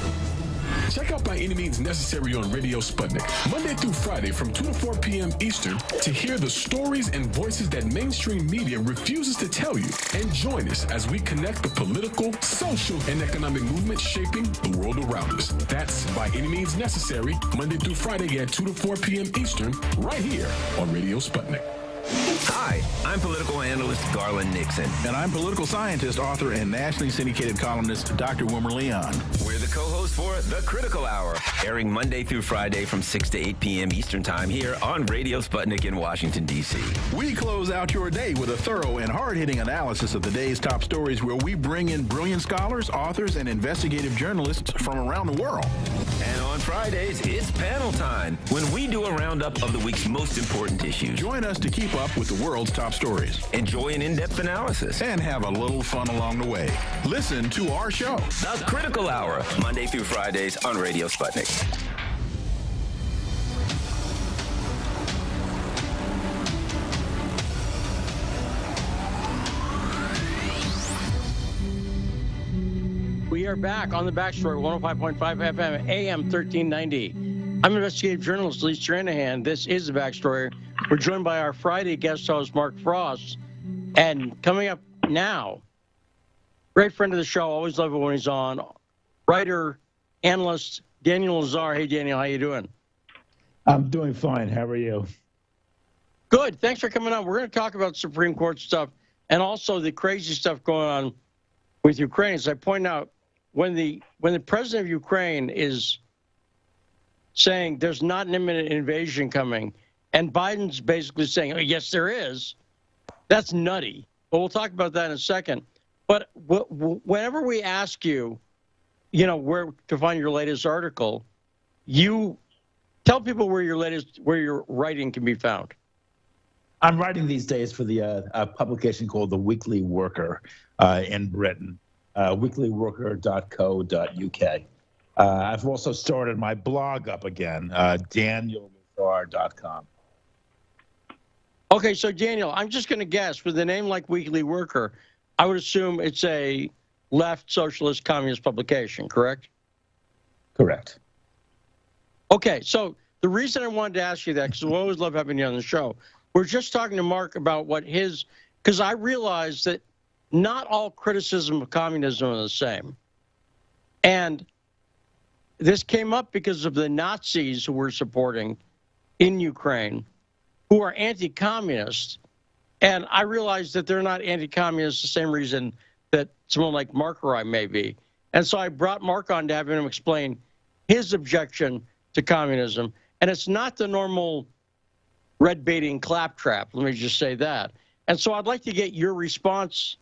Check out By Any Means Necessary on Radio Sputnik, Monday through Friday from 2 to 4 p.m. Eastern, to hear the stories and voices that mainstream media refuses to tell you. And join us as we connect the political, social, and economic movements shaping the world around us. That's By Any Means Necessary, Monday through Friday at 2 to 4 p.m. Eastern, right here on Radio Sputnik. Hi, I'm political analyst Garland Nixon. And I'm political scientist, author, and nationally syndicated columnist Dr. Wilmer Leon. We're the co-hosts for The Critical Hour, airing Monday through Friday from 6 to 8 p.m. Eastern Time here on Radio Sputnik in Washington, D.C. We close out your day with a thorough and hard-hitting analysis of the day's top stories, where we bring in brilliant scholars, authors, and investigative journalists from around the world. And on Fridays, it's panel time, when we do a roundup of the week's most important issues. Join us to keep up with the world's top stories. Enjoy an in-depth analysis. And have a little fun along the way. Listen to our show, The Critical Hour, Monday through Fridays on Radio Sputnik. We are back on The Backstory, 105.5 FM, AM 1390. I'm investigative journalist Lee Stranahan. This is The Backstory. We're joined by our Friday guest host, Mark Frost. And coming up now, great friend of the show, always love it when he's on, writer, analyst, Daniel Lazar. Hey, Daniel, how you doing? I'm doing fine. How are you? Good. Thanks for coming on. We're going to talk about Supreme Court stuff and also the crazy stuff going on with Ukraine. As I point out, when the president of Ukraine is saying there's not an imminent invasion coming, and Biden's basically saying, oh, yes, there is, that's nutty. But we'll talk about that in a second. But whenever we ask you, where to find your latest article, you tell people where your writing can be found. I'm writing these days for the a publication called The Weekly Worker in Britain, weeklyworker.co.uk. I've also started my blog up again, daniellazar.com. Okay, so Daniel, I'm just going to guess, with a name like Weekly Worker, I would assume it's a left socialist communist publication, correct? Correct. Okay, so the reason I wanted to ask you that, because we always love having you on the show, we're just talking to Mark about what because I realized that not all criticism of communism are the same. And this came up because of the Nazis who we're supporting in Ukraine, who are anti-communist. And I realized that they're not anti-communist the same reason that someone like Mark or I may be. And so I brought Mark on to have him explain his objection to communism. And it's not the normal red baiting claptrap, let me just say that. And so I'd like to get your response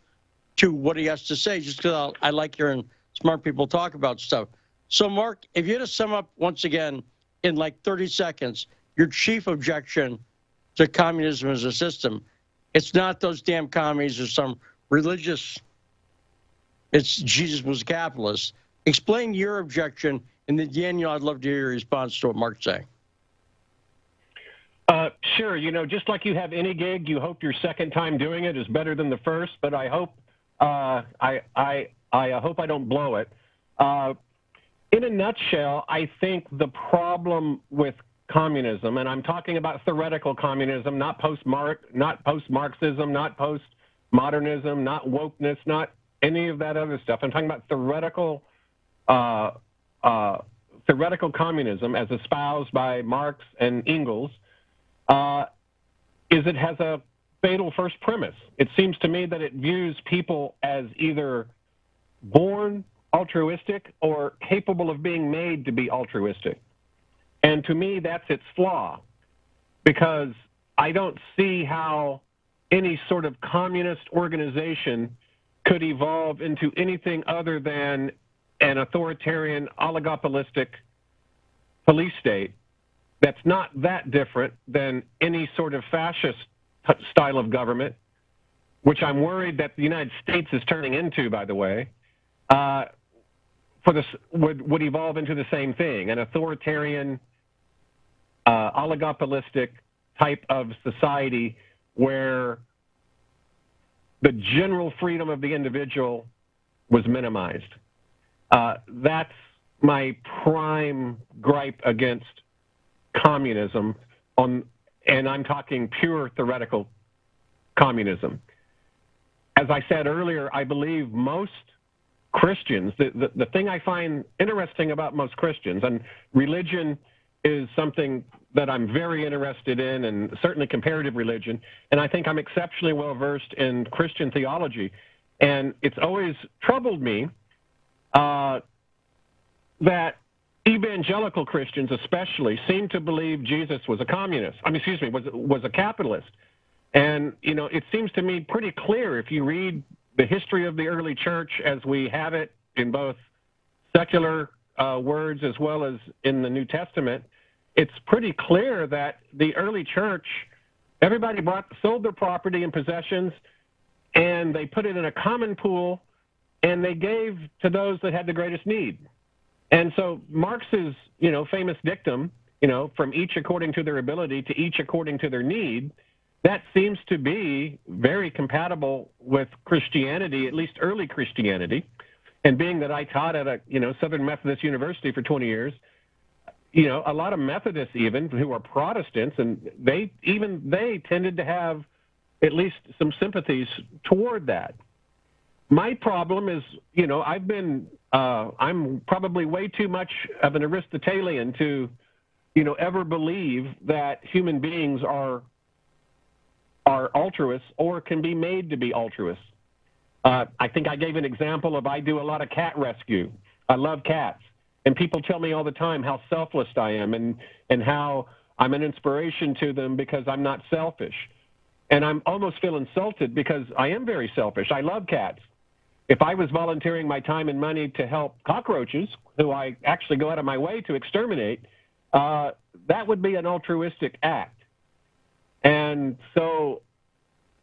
to what he has to say, just because I like hearing smart people talk about stuff. So, Mark, if you had to sum up once again in like 30 seconds, your chief objection to communism as a system. It's not those damn commies or some religious, it's Jesus was a capitalist. Explain your objection, and then Daniel, I'd love to hear your response to what Mark's saying. Sure. You know, just like you have any gig, you hope your second time doing it is better than the first. But I hope I hope I don't blow it. In a nutshell, I think the problem with communism, and I'm talking about theoretical communism, not post-Marxism, not post-modernism, not wokeness, not any of that other stuff. I'm talking about theoretical communism as espoused by Marx and Engels. Is it has a fatal first premise. It seems to me that it views people as either born altruistic or capable of being made to be altruistic. And to me, that's its flaw, because I don't see how any sort of communist organization could evolve into anything other than an authoritarian, oligopolistic police state that's not that different than any sort of fascist style of government, which I'm worried that the United States is turning into, by the way, would evolve into the same thing, an authoritarian, oligopolistic type of society where the general freedom of the individual was minimized. That's my prime gripe against communism, and I'm talking pure theoretical communism. As I said earlier, I believe most Christians, the thing I find interesting about most Christians, and religion is something that I'm very interested in, and certainly comparative religion, and I think I'm exceptionally well-versed in Christian theology, and it's always troubled me that evangelical Christians especially seem to believe Jesus was a communist. Was a capitalist. And, you know, it seems to me pretty clear if you read the history of the early church as we have it in both secular words as well as in the New Testament, it's pretty clear that the early church, everybody sold their property and possessions, and they put it in a common pool, and they gave to those that had the greatest need. And so Marx's, you know, famous dictum, you know, from each according to their ability to each according to their need, that seems to be very compatible with Christianity, at least early Christianity. And being that I taught at a, you know, Southern Methodist University for 20 years, you know, a lot of Methodists even who are Protestants, and they tended to have at least some sympathies toward that. My problem is, you know, I'm probably way too much of an Aristotelian to, you know, ever believe that human beings are altruists or can be made to be altruists. I think I gave an example of I do a lot of cat rescue. I love cats. And people tell me all the time how selfless I am and how I'm an inspiration to them because I'm not selfish. And I'm almost feel insulted because I am very selfish. I love cats. If I was volunteering my time and money to help cockroaches, who I actually go out of my way to exterminate, that would be an altruistic act. And so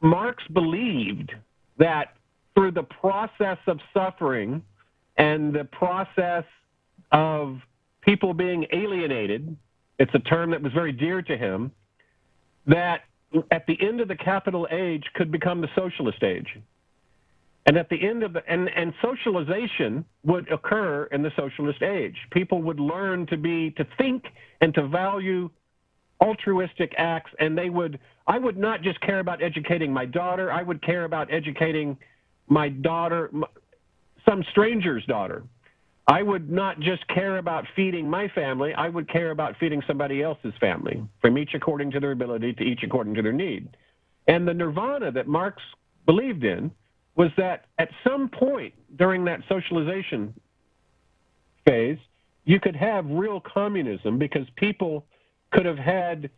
Marx believed that through the process of suffering and the process of people being alienated, it's a term that was very dear to him, that at the end of the capital age could become the socialist age. And at the end of and socialization would occur in the socialist age. People would learn to think and to value altruistic acts, and I would not just care about educating my daughter, I would care about educating my daughter, some stranger's daughter. I would not just care about feeding my family, I would care about feeding somebody else's family, from each according to their ability to each according to their need. And the nirvana that Marx believed in was that at some point during that socialization phase, you could have real communism because people could have had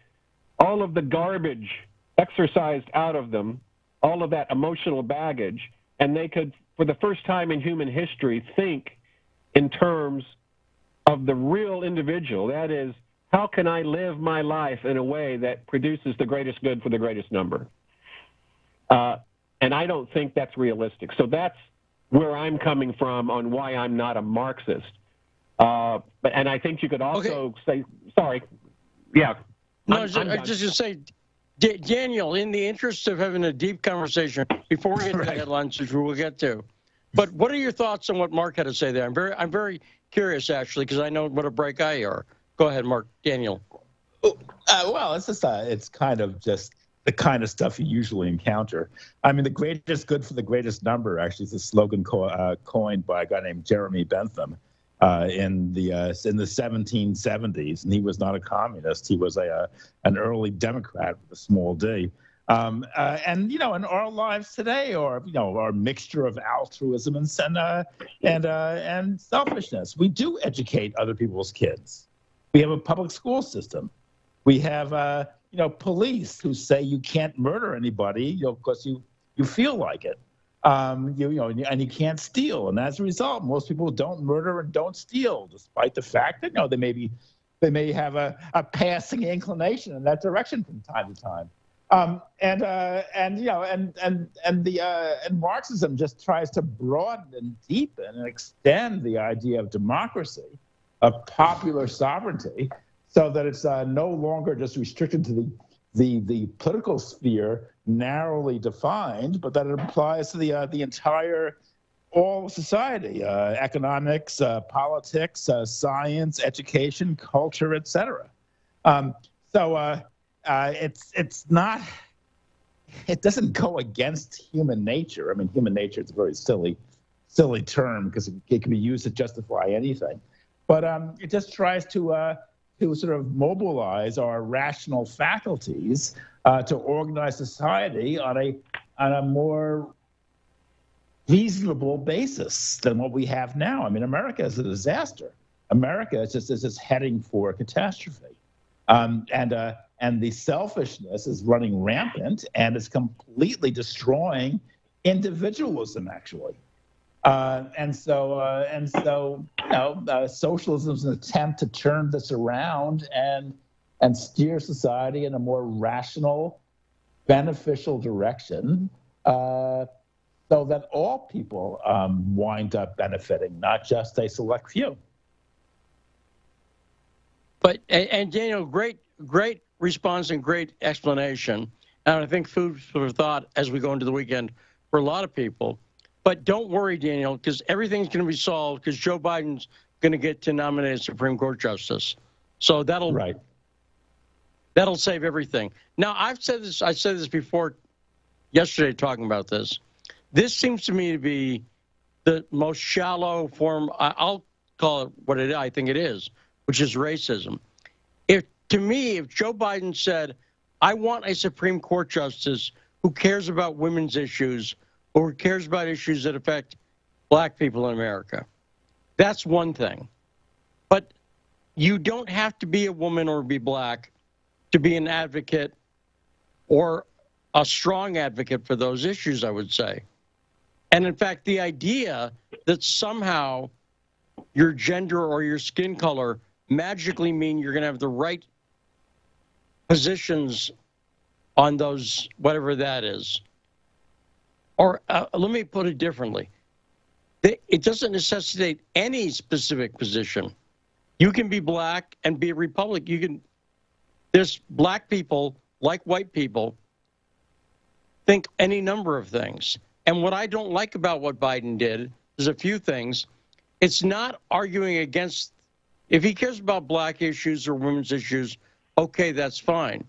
all of the garbage exercised out of them, all of that emotional baggage, and they could, for the first time in human history, think in terms of the real individual. That is, how can I live my life in a way that produces the greatest good for the greatest number? And I don't think that's realistic. So that's where I'm coming from on why I'm not a Marxist. And I think you could also say, sorry, yeah. No, I was just going to say, Daniel, in the interest of having a deep conversation, before we get to the headlines, which we'll get to, but what are your thoughts on what Mark had to say there? I'm very curious, actually, because I know what a bright guy you are. Go ahead, Mark. Daniel. Well, it's just it's kind of just the kind of stuff you usually encounter. I mean, the greatest good for the greatest number actually is a slogan coined by a guy named Jeremy Bentham in the 1770s, and he was not a communist. He was an early Democrat with a small d. And in our lives today are a mixture of altruism and selfishness. We do educate other people's kids. We have a public school system. We have police who say you can't murder anybody because you feel like it. And you can't steal, and as a result, most people don't murder and don't steal, despite the fact that they may have a passing inclination in that direction from time to time. And Marxism just tries to broaden and deepen and extend the idea of democracy, of popular sovereignty, so that it's no longer just restricted to the political sphere, narrowly defined, but that it applies to the entire all society, economics, politics, science, education, culture, etc. It doesn't go against human nature. I mean, human nature is a very silly term because it can be used to justify anything. But it just tries to sort of mobilize our rational faculties to organize society on a more reasonable basis than what we have now. I mean, America is a disaster. America is just heading for a catastrophe. And the selfishness is running rampant, and it's completely destroying individualism, actually. Socialism is an attempt to turn this around and steer society in a more rational, beneficial direction, so that all people wind up benefiting, not just a select few. And Daniel, great response and great explanation. And I think food for thought as we go into the weekend for a lot of people. But don't worry, Daniel, because everything's going to be solved because Joe Biden's going to get to nominate a Supreme Court justice. So that'll save everything. Now, I said this before yesterday talking about this. This seems to me to be the most shallow form, I'll call it what I think it is, which is racism. To me, if Joe Biden said, I want a Supreme Court justice who cares about women's issues or who cares about issues that affect black people in America, that's one thing. But you don't have to be a woman or be black to be an advocate or a strong advocate for those issues, I would say. And in fact, the idea that somehow your gender or your skin color magically mean you're going to have the right positions on those, whatever that is. Or let me put it differently. It doesn't necessitate any specific position. You can be black and be a Republican. There's black people, like white people, think any number of things. And what I don't like about what Biden did is a few things. It's not arguing against, if he cares about black issues or women's issues, okay, that's fine.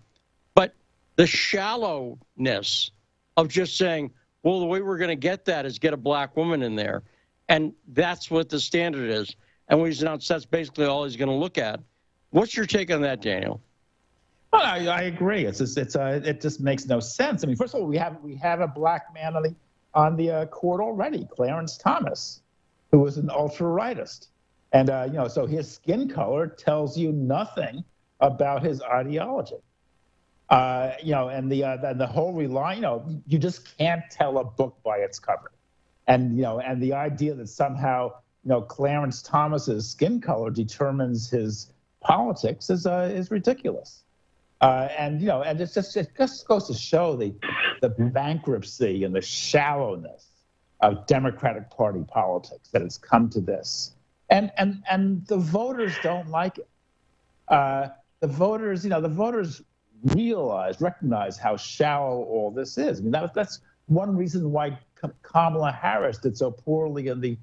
But the shallowness of just saying, well, the way we're going to get that is get a black woman in there. And that's what the standard is. And when he's announced that's basically all he's going to look at. What's your take on that, Daniel? Well, I agree. It just makes no sense. I mean, first of all, we have a black man on the court already, Clarence Thomas, who was an ultra-rightist. And, so his skin color tells you nothing about his ideology. And the whole you just can't tell a book by its cover. And the idea that somehow, Clarence Thomas's skin color determines his politics is ridiculous. And it just goes to show the bankruptcy and the shallowness of Democratic Party politics that has come to this. And the voters don't like it. The voters recognize how shallow all this is. I mean, that's one reason why Kamala Harris did so poorly in the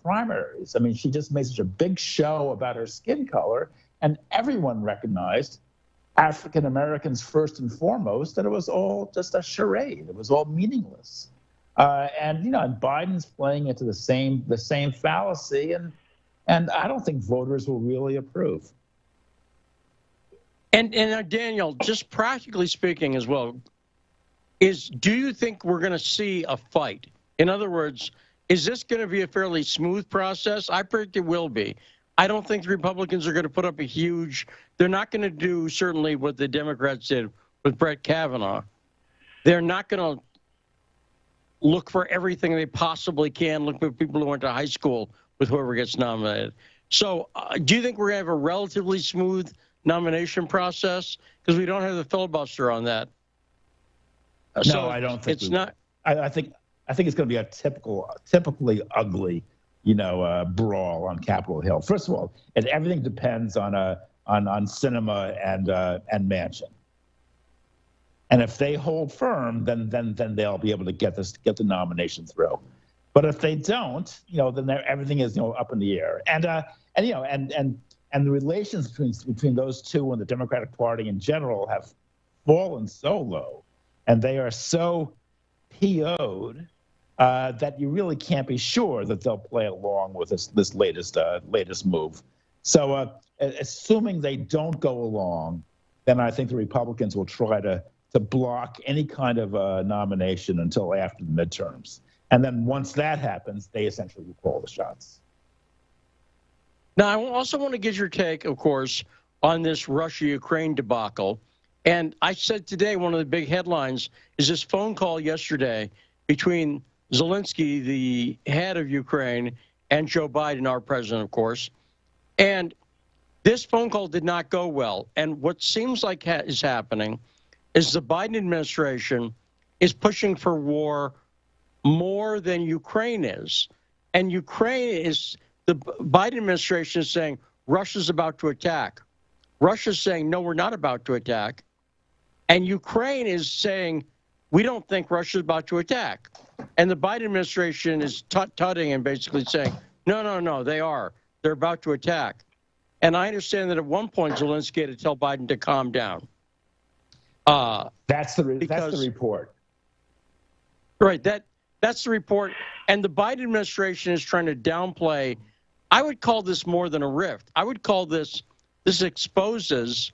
primaries. I mean, she just made such a big show about her skin color, and everyone recognized, African Americans first and foremost, that it was all just a charade. It was all meaningless. And Biden's playing into the same fallacy, and I don't think voters will really approve. And Daniel, just practically speaking as well, do you think we're going to see a fight? In other words, is this going to be a fairly smooth process? I predict it will be. I don't think the Republicans are going to put up they're not going to do certainly what the Democrats did with Brett Kavanaugh. They're not going to look for everything they possibly can, look for people who went to high school with whoever gets nominated. So do you think we're going to have a relatively smooth nomination process? Because we don't have the filibuster on that. No, I don't think it's not. I think it's going to be a typically ugly, brawl on Capitol Hill. First of all, everything depends on Sinema and Manchin. And if they hold firm, then they'll be able to get the nomination through. But if they don't, then everything is up in the air. And the relations between those two and the Democratic Party in general have fallen so low, and they are so PO'd that you really can't be sure that they'll play along with this latest move. So assuming they don't go along, then I think the Republicans will try to block any kind of nomination until after the midterms. And then once that happens, they essentially will call the shots. Now, I also want to get your take, of course, on this Russia-Ukraine debacle. And I said today one of the big headlines is this phone call yesterday between Zelensky, the head of Ukraine, and Joe Biden, our president, of course. And this phone call did not go well. And what seems like is happening is the Biden administration is pushing for war more than Ukraine is. And the Biden administration is saying Russia's about to attack. Russia's saying, no, we're not about to attack. And Ukraine is saying, we don't think Russia's about to attack. And the Biden administration is tutting and basically saying, no, they are. They're about to attack. And I understand that at one point Zelensky had to tell Biden to calm down. That's the report. Right, that's the report. And the Biden administration is trying to downplay. I would call this more than a rift. I would call this exposes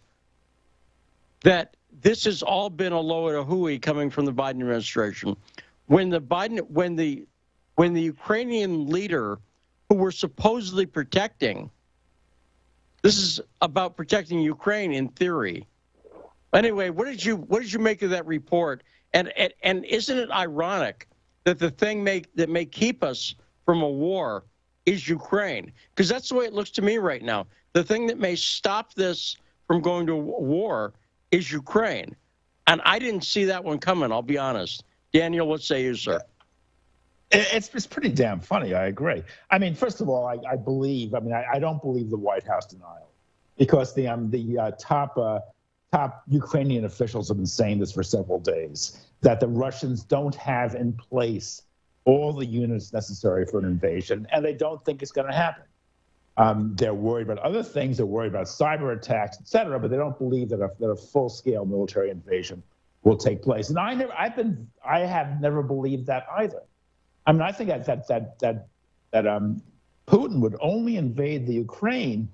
that this has all been a load of hooey coming from the Biden administration. When the Ukrainian leader, who we're supposedly protecting, this is about protecting Ukraine in theory. Anyway, what did you make of that report? And isn't it ironic that the thing that may keep us from a war is Ukraine? Because that's the way it looks to me right now. The thing that may stop this from going to war is Ukraine. And I didn't see that one coming, I'll be honest. Daniel, what say you, sir? It's pretty damn funny. I agree. I mean, first of all, I don't believe the White House denial, because the top Ukrainian officials have been saying this for several days, that the Russians don't have in place all the units necessary for an invasion, and they don't think it's going to happen. They're worried about other things. They're worried about cyber attacks, et cetera, but they don't believe that a full-scale military invasion will take place. And I have never believed that either. I mean, I think that Putin would only invade the Ukraine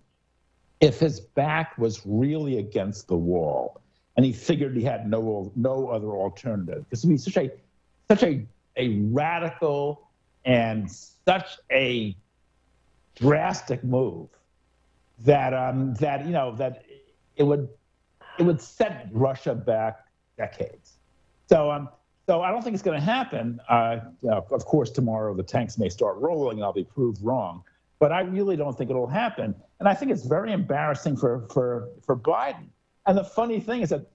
if his back was really against the wall, and he figured he had no other alternative, because it would be such a radical and such a drastic move that it would set Russia back decades. So I don't think it's going to happen. Of course, tomorrow the tanks may start rolling and I'll be proved wrong, but I really don't think it'll happen. And I think it's very embarrassing for Biden. And the funny thing is that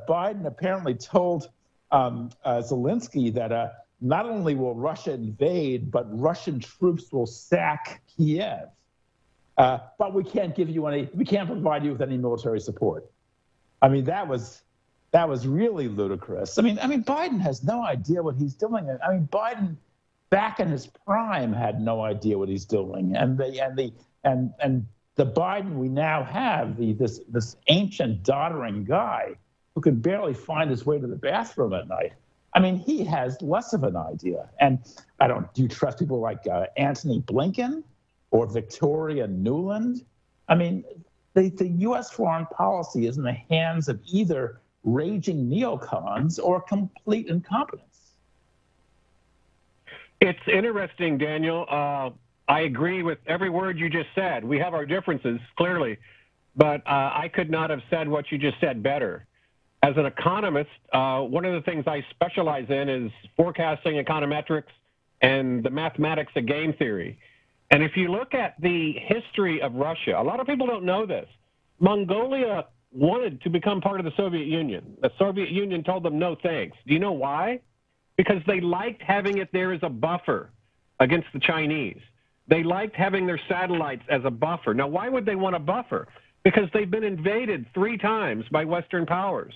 Biden apparently told Zelensky that not only will Russia invade, but Russian troops will sack Kiev. But we can't provide you with any military support. I mean, that was really ludicrous. I mean, Biden has no idea what he's doing. I mean, Biden, back in his prime, had no idea what he's doing. And the Biden we now have, this ancient, doddering guy who can barely find his way to the bathroom at night. I mean, he has less of an idea. And do you trust people like Antony Blinken or Victoria Nuland? I mean, the U.S. foreign policy is in the hands of either raging neocons or complete incompetence. It's interesting, Daniel. I agree with every word you just said. We have our differences, clearly, but I could not have said what you just said better. As an economist, one of the things I specialize in is forecasting, econometrics, and the mathematics of game theory. And if you look at the history of Russia, a lot of people don't know this. Mongolia wanted to become part of the Soviet Union. The Soviet Union told them no thanks. Do you know why? Because they liked having it there as a buffer against the Chinese. They liked having their satellites as a buffer. Now, why would they want a buffer? Because they've been invaded 3 times by Western powers.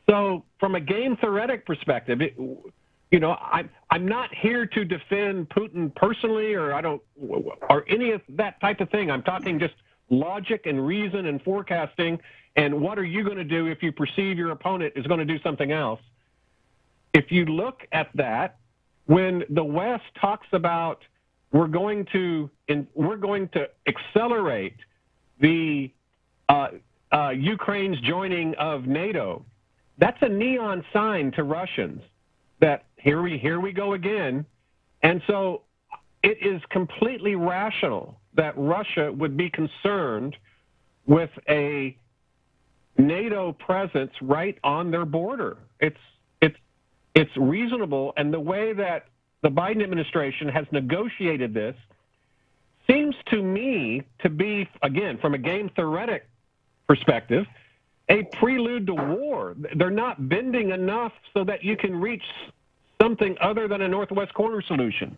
So from a game theoretic perspective, I'm not here to defend Putin personally or any of that type of thing. I'm talking just logic and reason and forecasting, and what are you going to do if you perceive your opponent is going to do something else? If you look at that, when the West talks about we're going to accelerate the Ukraine's joining of NATO, that's a neon sign to Russians that here we go again. And so it is completely rational that Russia would be concerned with a NATO presence right on their border. It's reasonable, and the way that the Biden administration has negotiated this seems to me to be, again, from a game theoretic perspective, a prelude to war. They're not bending enough so that you can reach something other than a Northwest Corner solution,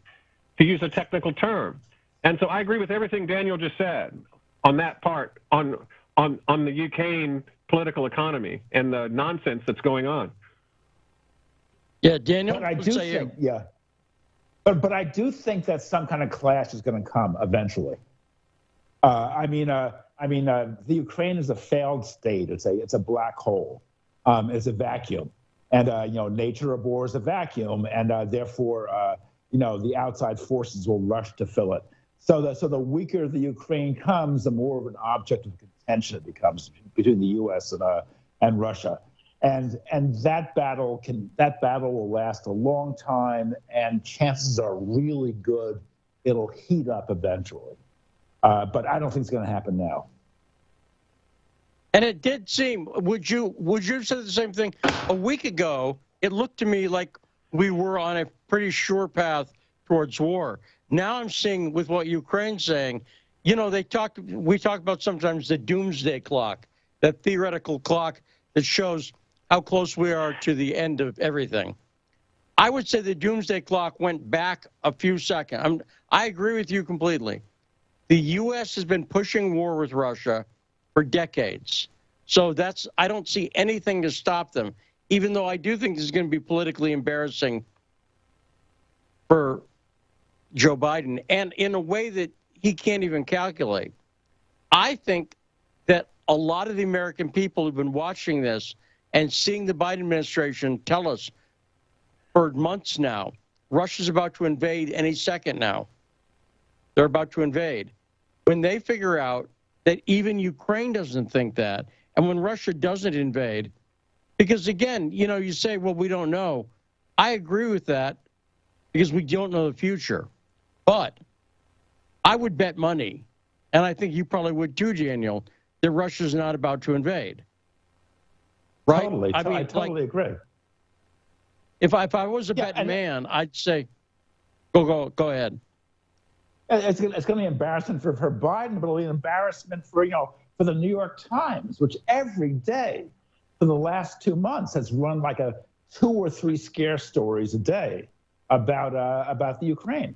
to use a technical term. And so I agree with everything Daniel just said on that part, on the Ukraine political economy and the nonsense that's going on. Yeah, Daniel. But I do think, but I do think that some kind of clash is going to come eventually. The Ukraine is a failed state. It's a black hole. It's a vacuum, and nature abhors a vacuum, and therefore, the outside forces will rush to fill it. So the weaker the Ukraine comes, the more of an object of contention it becomes between the U.S. and Russia. And that battle will last a long time, and chances are really good it'll heat up eventually. But I don't think it's going to happen now. And it did seem, would you have said the same thing? A week ago, it looked to me like we were on a pretty sure path towards war. Now I'm seeing with what Ukraine's saying, we talk about sometimes the doomsday clock, that theoretical clock that shows how close we are to the end of everything. I would say the doomsday clock went back a few seconds. I agree with you completely. The U.S. has been pushing war with Russia for decades. So I don't see anything to stop them, even though I do think this is going to be politically embarrassing for Joe Biden, and in a way that he can't even calculate. I think that a lot of the American people who've been watching this and seeing the Biden administration tell us for months now, Russia's about to invade any second now. They're about to invade. When they figure out that even Ukraine doesn't think that, and when Russia doesn't invade, because again, you say, well, we don't know. I agree with that because we don't know the future. But I would bet money, and I think you probably would too, Daniel, that Russia's not about to invade. Right? Totally. I totally agree. If I was a betting man, I'd say, go ahead. It's going to be embarrassment for Biden, but it'll be an embarrassment for the New York Times, which every day for the last 2 months has run like 2 or 3 scare stories a day about the Ukraine.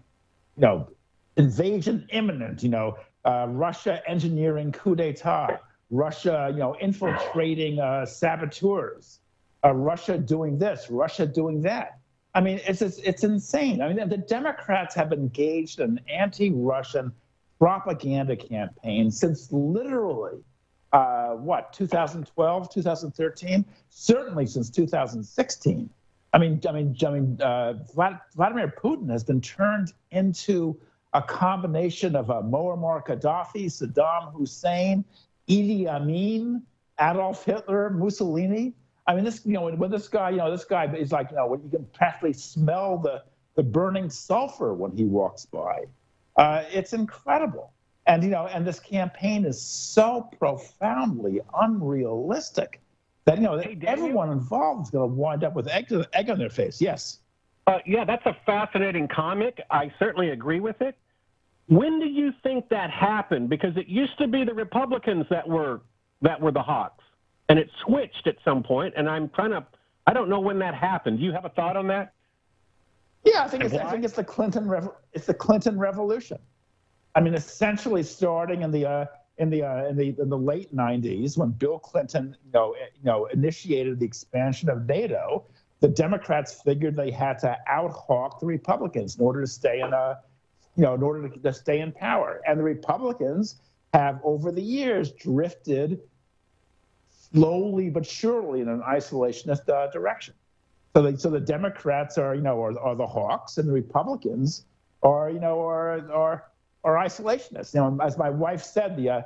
Invasion imminent. Russia engineering coup d'état. Russia, infiltrating saboteurs. Russia doing this. Russia doing that. I mean, it's insane. I mean, the Democrats have engaged in an anti-Russian propaganda campaign since literally, 2012, 2013? Certainly since 2016. Vladimir Putin has been turned into a combination of Muammar Gaddafi, Saddam Hussein, Idi Amin, Adolf Hitler, Mussolini. I mean, when this guy is like, when you can practically smell the burning sulfur when he walks by. It's incredible. And, and this campaign is so profoundly unrealistic that, everyone involved is going to wind up with egg on their face. Yes. Yeah, that's a fascinating comment. I certainly agree with it. When do you think that happened? Because it used to be the Republicans that were the hawks. And it switched at some point, and I don't know when that happened. Do you have a thought on that? Yeah, I think it's the Clinton Revolution. I mean, essentially starting in the late '90s when Bill Clinton, initiated the expansion of NATO, the Democrats figured they had to out-hawk the Republicans in order to stay to stay in power, and the Republicans have over the years drifted slowly but surely in an isolationist direction. So the Democrats are the hawks, and the Republicans are isolationists. As my wife said, the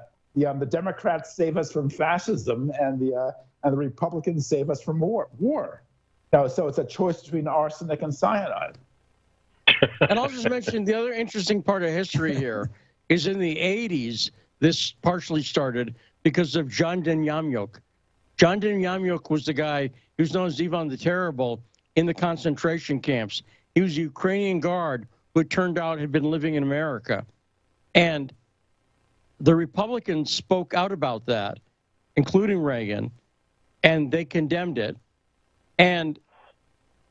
Democrats save us from fascism, and the Republicans save us from war. So it's a choice between arsenic and cyanide. And I'll just mention the other interesting part of history here is in the 80s, this partially started because of John Demjanjuk. John Demjanjuk was the guy who's known as Ivan the Terrible in the concentration camps. He was a Ukrainian guard who it turned out had been living in America. And the Republicans spoke out about that, including Reagan, and they condemned it. And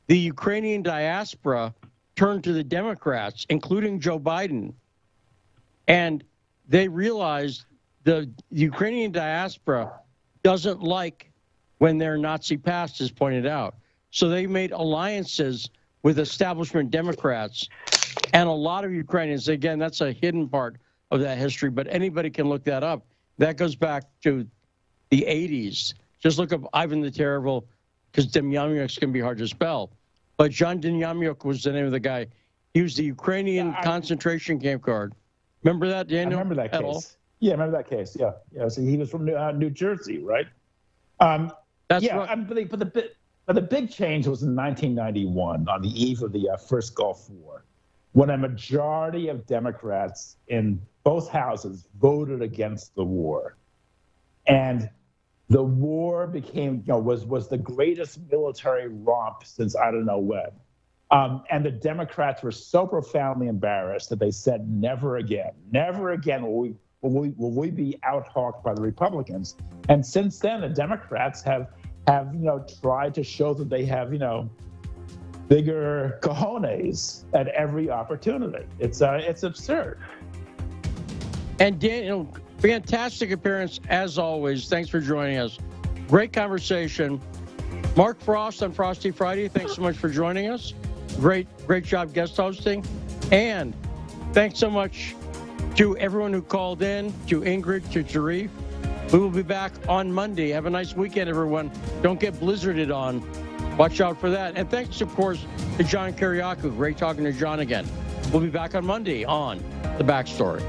the Ukrainian diaspora turned to the Democrats, including Joe Biden, and they realized the Ukrainian diaspora doesn't like when their Nazi past is pointed out. So they made alliances with establishment Democrats and a lot of Ukrainians. Again, that's a hidden part of that history, but anybody can look that up. That goes back to the 80s. Just look up Ivan the Terrible, because Demjanjuk can be hard to spell. But John Demjanjuk was the name of the guy. He was the Ukrainian concentration camp guard. Remember that, Daniel? I remember that case. Yeah, I remember that case. Yeah. So he was from New Jersey, right? That's right. But the big change was in 1991, on the eve of the first Gulf War, when a majority of Democrats in both houses voted against the war, and the war became, was the greatest military romp since I don't know when. And the Democrats were so profoundly embarrassed that they said, never again will we be out-hawked by the Republicans. And since then, the Democrats have tried to show that they have, bigger cojones at every opportunity. It's absurd. And Daniel, fantastic appearance as always. Thanks for joining us. Great conversation. Mark Frost on Frosty Friday, thanks so much for joining us. Great job guest hosting. And thanks so much to everyone who called in, to Ingrid, to Sharif. We will be back on Monday. Have a nice weekend, everyone. Don't get blizzarded on. Watch out for that. And thanks, of course, to John Kiriakou. Great talking to John again. We'll be back on Monday on The Backstory.